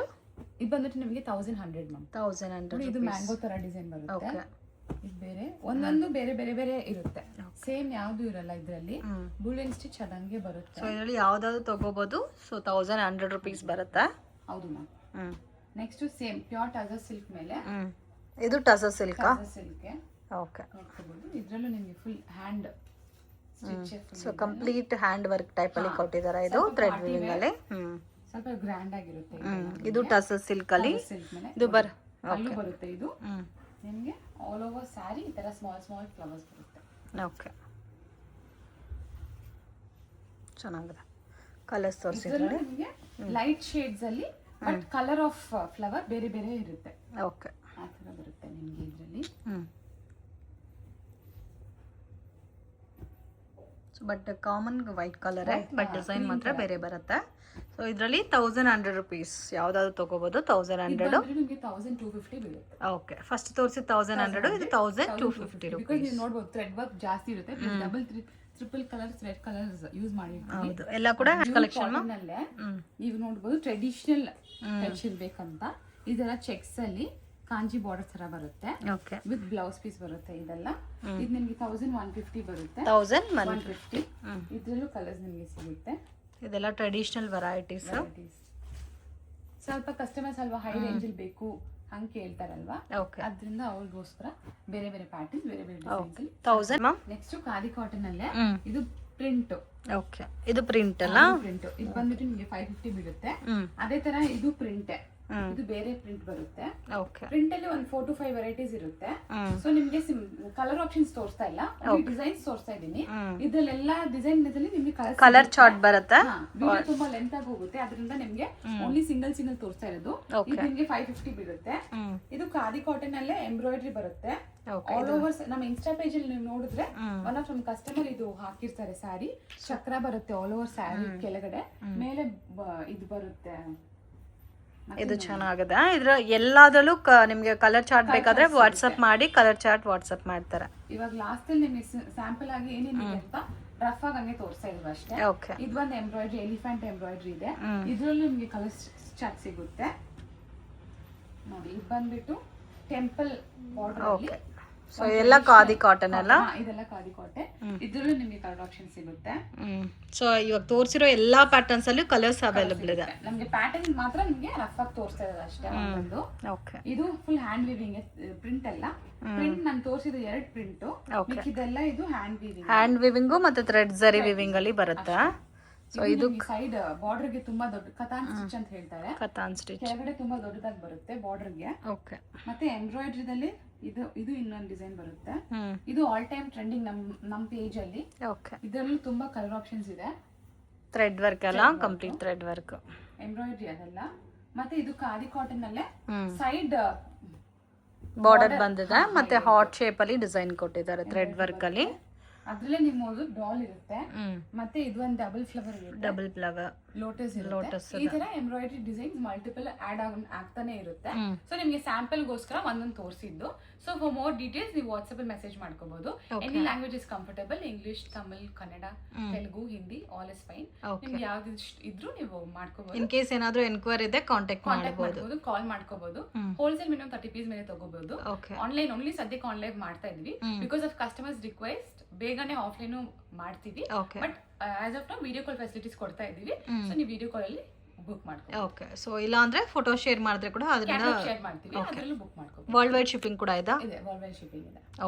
ಇದು ಬಂದ್ಬಿಟ್ಟು ನಿಮಗೆ 1100 ಮ್ಯಾಮ್. 1100. ಇದು ಮ್ಯಾಂಗೋ ತರ ಡಿಸೈನ್ ಬರುತ್ತೆ. ಇದು ಬೇರೆ ಒಂದೊಂದು ಬೇರೆ ಇರುತ್ತೆ. ಸೇಮ್ ಯಾವ್ದು ಇರಲ್ಲ ಇದರಲ್ಲಿ. ಬೂಲಿಯನ್ ಸ್ಟಿಚ್ ಅದಂಗೆ ಬರುತ್ತೆ. ಸೊ ಇದರಲ್ಲಿ ಯಾವ್ದಾದ್ರು ತಗೋಬಹುದು. ಸೊ 1100 ರೂಪೀಸ್ ಬರುತ್ತೆ. ಹೌದು ma'am. Next same pure tussar silk ಮೇಲೆ. ಇದು ಟಸರ್ ಸಿಲ್ಕ್. ಸಿಲ್ಕ್. ಓಕೆ. ಇದ್ರಲ್ಲೂ ನಿಮಗೆ full hand stitch. So complete hand work type ಅಲ್ಲಿ ಕೊಟ್ಟಿದ್ದಾರೆ. ಇದು ಥ್ರೆಡ್ ವೀವಿಂಗ್ ಅಲ್ಲಿ. ಸ್ವಲ್ಪ ಗ್ರ್ಯಾಂಡ್ ಆಗಿರುತ್ತೆ. ಇದು ಟಸರ್ ಸಿಲ್ಕ್ ಅಲ್ಲಿ. ಇದು ಅಲ್ಲೂ ಬರುತ್ತೆ. ಇದು ನಿಮಗೆ ಆಲ್ ಓವರ್ ಸ್ಯಾರಿ ಈ ತರ ಸ್ಮಾಲ್ ಫ್ಲವರ್ಸ್ ಬರುತ್ತೆ. ಓಕೆ, ಚೆನ್ನಾಗಿದೆ. ಕಲರ್ಸ್ ತೋರಿಸಿದ್ರೆ ನಿಮಗೆ ಲೈಟ್ ಶೇಡ್ಸ್ ಅಲ್ಲಿ ಬಟ್ ಕಲರ್ ಆಫ್ ಫ್ಲವರ್ ಬೇರೆ ಇರುತ್ತೆ. ಓಕೆ, ಆ ತರ ಬರುತ್ತೆ ನಿಮಗೆ ಇದರಲ್ಲಿ. But common white colour, but design ಮಾತ್ರ ಬೇರೆ ಬರುತ್ತೆ. ಸೊ ಇದರಲ್ಲಿ 1100 ರೂಪೀಸ್ ಯಾವ್ದಾದ್ರು ತಗೋಬಹುದು. 1100. ನಿಮಗೆ 1250 ಬೀಳುತ್ತೆ. ಓಕೆ, ಫಸ್ಟ್ ತೋರಿಸಿ 1100, ಇದು 1250 ರೂಪೀಸ್. ಬಿಕಾಸ್ ನೀವು ನೋಡಬಹುದು ಥ್ರೆಡ್ ವರ್ಕ್ ಜಾಸ್ತಿ ಇರುತ್ತೆ. Double triple colours red colours use ಮಾಡಿರ್ತೀವಿ. ಹೌದು, ಎಲ್ಲ ಕೂಡ ಕಲೆಕ್ಷನ್ ಅಲ್ಲೇ ನೀವು ನೋಡಬಹುದು. ಟ್ರೆಡಿಷನಲ್ ಟಚ್ ಇರ್ಬೇಕಂತ ಇದೆಲ್ಲ ಚೆಕ್ಸ್ ಅಲ್ಲಿ ಕಾಂಜಿ ಬಾರ್ಡರ್ ತರ ಬರುತ್ತೆ. ಓಕೆ, ವಿತ್ ಬ್ಲೌಸ್ ಪೀಸ್ ಬರುತ್ತೆ. ಇದೆಲ್ಲ ಇದು ನಿಮಗೆ 1150 ಬರುತ್ತೆ. 1150. ಇದ್ರಲ್ಲೂ ಕಲರ್ಸ್ ನಿಮಗೆ ಸಿಗುತ್ತೆ. ಇದೆಲ್ಲ ಟ್ರೆಡಿಷನಲ್ ವೆರೈಟೀಸ್. ಸ್ವಲ್ಪ ಕಸ್ಟಮರ್ಸ್ ಅಲ್ವಾ ಹೈ ರೇಂಜ್ ಅಲ್ಲಿ ಬೇಕು ಹಂಗೆ ಕೇಳ್ತಾರಲ್ವಾ. ಓಕೆ, ಅದರಿಂದ ಅವ್ರಿಗೋಸ್ಕರ ಬೇರೆ ಪ್ಯಾಟರ್ನ್ ಬೇರೆ ಡಿಸೈನ್ಸ್ ಅಲ್ಲಿ. 1000 ಮ್ಯಾಮ್. ನೆಕ್ಸ್ಟ್ ಖಾದಿ ಕಾಟನ್ ಅಲ್ಲೇ ಇದು ಪ್ರಿಂಟ್. ಓಕೆ, ಇದು ಪ್ರಿಂಟ್ ಅಲ್ಲ. ಪ್ರಿಂಟ್ ಇದು ಬಂದ್ಬಿಟ್ಟು ನಿಮಗೆ 550 ಬೀಳುತ್ತೆ. ಅದೇ ತರ ಇದು ಪ್ರಿಂಟ್. ಇದು ಬೇರೆ ಪ್ರಿಂಟ್ ಬರುತ್ತೆ. ಓಕೆ, ಪ್ರಿಂಟ್ ಅಲ್ಲಿ ಒಂದು 4 to 5 ವೆರೈಟೀಸ್ ಇರುತ್ತೆ. ಸೊ ನಿಮಗೆ ಕಲರ್ ಆಪ್ಷನ್ಸ್ ತೋರಿಸ್ತಾ ಇಲ್ಲ, ಡಿಸೈನ್ಸ್ ತೋರಿಸ್ತಾ ಇದೀನಿ. ಇದ್ರಲ್ಲೆಲ್ಲ ಡಿಸೈನ್ ನಿಮಗೆ ಕಲರ್ ಚಾರ್ಟ್ ಬರುತ್ತೆ. ವಿಡಿಯೋ ತುಂಬಾ ಲೆಂತ್ ಆಗಿ ಹೋಗುತ್ತೆ. ಅದರಿಂದ ನಿಮಗೆ ಓನ್ಲಿ ಸಿಂಗಲ್ ತೋರಿಸ್ತಾ ಇರೋದು. ಇದು ನಿಮಗೆ 550 ಬೀಳುತ್ತೆ. ಇದು ಖಾದಿ ಕಾಟನ್ ಅಲ್ಲೇ ಎಂಬ್ರಾಯ್ಡ್ರಿ ಬರುತ್ತೆ. ಆಲ್ ಓವರ್ ನಮ್ಮ ಇನ್ಸ್ಟಾ ಪೇಜ್ ಅಲ್ಲಿ ನೀವು ನೋಡಿದ್ರೆ ಒನ್ ಆಫ್ ನಮ್ಮ ಕಸ್ಟಮರ್ ಇದು ಹಾಕಿರ್ತಾರೆ. ಸ್ಯಾರಿ ಚಕ್ರ ಬರುತ್ತೆ ಆಲ್ ಓವರ್ ಸ್ಯಾರಿ ಕೆಳಗಡೆ, ಮೇಲೆ ಇದು ಬರುತ್ತೆ. ಇದು ಚೆನ್ನಾಗಿದೆ. ಇದ್ರ ಎಲ್ಲದರಲ್ಲೂ ನಿಮ್ಗೆ ಕಲರ್ ಚಾರ್ಟ್ ಬೇಕಾದ್ರೆ ವಾಟ್ಸ್ಆಪ್ ಮಾಡಿ ಕಲರ್ ಚಾರ್ಟ್ ವಾಟ್ಸ್ಆಪ್ ಮಾಡ್ತಾರೆ. ಇವಾಗ ಲಾಸ್ಟ್ ಅಲ್ಲಿ ನಿಮಗೆ ಸ್ಯಾಂಪಲ್ ಆಗಿ ಏನೇನಿದೆ ಅಂತ ರಫ್ ಆಗಿ ಹಂಗೆ ತೋರಿಸ್ತಾ ಇದ್ರು ಅಷ್ಟೇ. ಓಕೆ, ಇದು ಒಂದು ಎಂಬ್ರಾಯ್ಡ್ರಿ, ಎಲಿಫೆಂಟ್ ಎಂಬ್ರಾಯ್ಡ್ರಿ ಇದೆ. ಇದ್ರಲ್ಲೂ ನಿಮಗೆ ಕಲರ್ ಚಾರ್ಟ್ ಸಿಗುತ್ತೆ ನೋಡಿ. ಇದು ಬಂದ್ಬಿಟ್ಟು ಟೆಂಪಲ್ ಬಾರ್ಡರ್ ಅಲ್ಲಿ. ಸೊ ಎಲ್ಲ ಖಾದಿ ಕಾಟನ್ ಅಲ್ಲ. ಇದೆಲ್ಲ ಖಾದಿ ಕಾಟನ್. ಇದ್ರಲ್ಲೂ ನಿಮಗೆ ಕಲರ್ ಆಪ್ಷನ್ ಸಿಗುತ್ತೆ. ಸೊ ಇವಾಗ ತೋರಿಸಿರೋ ಎಲ್ಲಾ ಪ್ಯಾಟರ್ನ್ಸ್ ಅಲ್ಲಿ ಕಲರ್ಸ್ ಅವೈಲಬಲ್ ಇದೆ. ನಮಗೆ ಪ್ಯಾಟರ್ನ್ ಮಾತ್ರ ನಿಮಗೆ ರಫ್ ಆಗಿ ತೋರಿಸ್ತಾ ಇರೋದು ಅಷ್ಟೇ. ಒಂದು ಓಕೆ, ಇದು ಫುಲ್ ಹ್ಯಾಂಡ್ ವೀವಿಂಗ್ ಪ್ರಿಂಟ್ ಅಲ್ಲ. ಪ್ರಿಂಟ್ ನಾನು ತೋರಿಸಿದ 2 ಪ್ರಿಂಟ್. ಇದೆಲ್ಲ ಇದು ಹ್ಯಾಂಡ್ ವೀವಿಂಗ್ ಮತ್ತೆ ಥ್ರೆಡ್ ಜರಿ ವೀವಿಂಗ್ ಅಲ್ಲಿ ಬರುತ್ತೆ. ಸೊ ಇದು ಸೈಡ್ ಬಾರ್ಡರ್ ಗೆ ತುಂಬಾ ದೊಡ್ಡ ಕತಾನ್ ಸ್ಟಿಚ್ ಅಂತ ಹೇಳ್ತಾರೆ. ಕತಾನ್ ಸ್ಟಿಚ್ ಕೆಳಗಡೆ ತುಂಬಾ ದೊಡ್ಡದಾಗಿ ಬರುತ್ತೆ ಬಾರ್ಡರ್ ಗೆ. ಓಕೆ, ಮತ್ತೆ ಎಂಬ್ರಾಯ್ಡ್ರಿದಲ್ಲಿ ಇದು ಇನ್ನೊಂದು ಡಿಸೈನ್ ಬರುತ್ತೆ. ಇದು ಆಲ್ ಟೈಮ್ ಟ್ರೆಂಡಿಂಗ್ ನಮ್ಮ ಪೇಜ್ ಅಲ್ಲಿ. ಓಕೆ, ಇದರಲ್ಲೂ ತುಂಬಾ ಕಲರ್ ಆಪ್ಷನ್ಸ್ ಇದೆ. ಥ್ರೆಡ್ ವರ್ಕ್ ಅಲ್ಲ, ಕಂಪ್ಲೀಟ್ ಥ್ರೆಡ್ ವರ್ಕ್, ಎಂಬ್ರಾಯ್ಡ್ರಿ ಅದೆಲ್ಲ. ಮತ್ತೆ ಇದು ಖಾದಿ ಕಾಟನ್ ಅಲ್ಲೇ ಸೈಡ್ ಬಾರ್ಡರ್ ಬಂದಿದೆ. ಮತ್ತೆ ಹಾರ್ಟ್ ಶೇಪ್ ಅಲ್ಲಿ ಡಿಸೈನ್ ಕೊಟ್ಟಿದ್ದಾರೆ ಥ್ರೆಡ್ ವರ್ಕ್ ಅಲ್ಲಿ. ಅದ್ರಲ್ಲೇ ನಿಮ್ಮದು ಡಾಲ್ ಇರುತ್ತೆ. ಮತ್ತೆ ಇದು ಒಂದು ಡಬಲ್ ಫ್ಲವರ್ ಇರುತ್ತೆ. ಡಬಲ್ ಫ್ಲವರ್ ಲೋಟಸ್ Lotus ಇರುತ್ತೆ. ಈ ತರ ಎಂಬ್ರಾಯ್ಡ್ರಿ ಡಿಸೈನ್ಸ್ ಮಲ್ಟಿಪಲ್ ಆಗ್ತಾನೆ ಇರುತ್ತೆ. ಸೊ ನಿಮಗೆ ಸ್ಯಾಂಪಲ್ ಗೋಸ್ಕರ ಒಂದೊಂದು ತೋರಿಸಿದ್ದು. ಸೊ ಫಾರ್ ಮೋರ್ ಡೀಟೇಲ್ಸ್ ನೀವು ವಾಟ್ಸ್ಆಪ್ ಅಲ್ಲಿ ಮೆಸೇಜ್ ಮಾಡ್ಕೋಬಹುದು. Any language is comfortable, English, Tamil, Kannada, Telugu, Hindi, all is fine. ನಿಮ್ಗೆ ಯಾವ್ದು ಇದ್ರೂ ನೀವು ಮಾಡ್ಕೋಬಹುದು. ಇನ್ ಕೇಸ್ ಏನಾದ್ರೂ ಎನ್ಕ್ವೈರಿ ಇದೆ ಕಾಂಟ್ಯಾಕ್ಟ್ ಮಾಡ್ಕೋಬಹುದು, ಕಾಲ್ ಮಾಡ್ಕೋಬಹುದು. ಹೋಲ್ಸೇಲ್ ಮಿನಿಮಮ್ 30 ಪೀಸ್ ಮೇಲೆ ತಗೋಬಹುದು. ಆನ್ಲೈನ್ ಓನ್ಲಿ ಸದ್ಯಕ್ಕೆ ಆನ್ಲೈನ್ ಮಾಡ್ತಾ ಇದ್ವಿ ಬಿಕಾಸ್ ಆಫ್ ಕಸ್ಟಮರ್ಸ್ ರಿಕ್ವೆಸ್ಟ್. ಬೇಗನೆ ಆಫ್ಲೈನ್ ಮಾಡ್ತೀವಿ, but as of now video call facilities ಕೊಡ್ತಾ ಇದೀವಿ. ಸೊ ನೀವು ವಿಡಿಯೋ ಕಾಲ್ ಅಲ್ಲಿ ಬುಕ್ ಮಾಡ್ಕೊಳ್ಳಿ. ಓಕೆ, ಸೊ ಇಲ್ಲ ಅಂದ್ರೆ ಫೋಟೋ ಶೇರ್ ಮಾಡಿದ್ರೆ ಕೂಡ ಅದರಿಂದ ಶೇರ್ ಮಾಡ್ತೀವಿ, ಅದರಲ್ಲೂ ಬುಕ್ ಮಾಡ್ಕೊಳ್ಳಿ. ವರ್ಲ್ಡ್ ವೈಡ್ ಶಿಪ್ಪಿಂಗ್ ಕೂಡ ಇದೆ. ವರ್ಲ್ಡ್ ವೈಡ್ ಶಿಪ್ಪಿಂಗ್ ಇದೆ.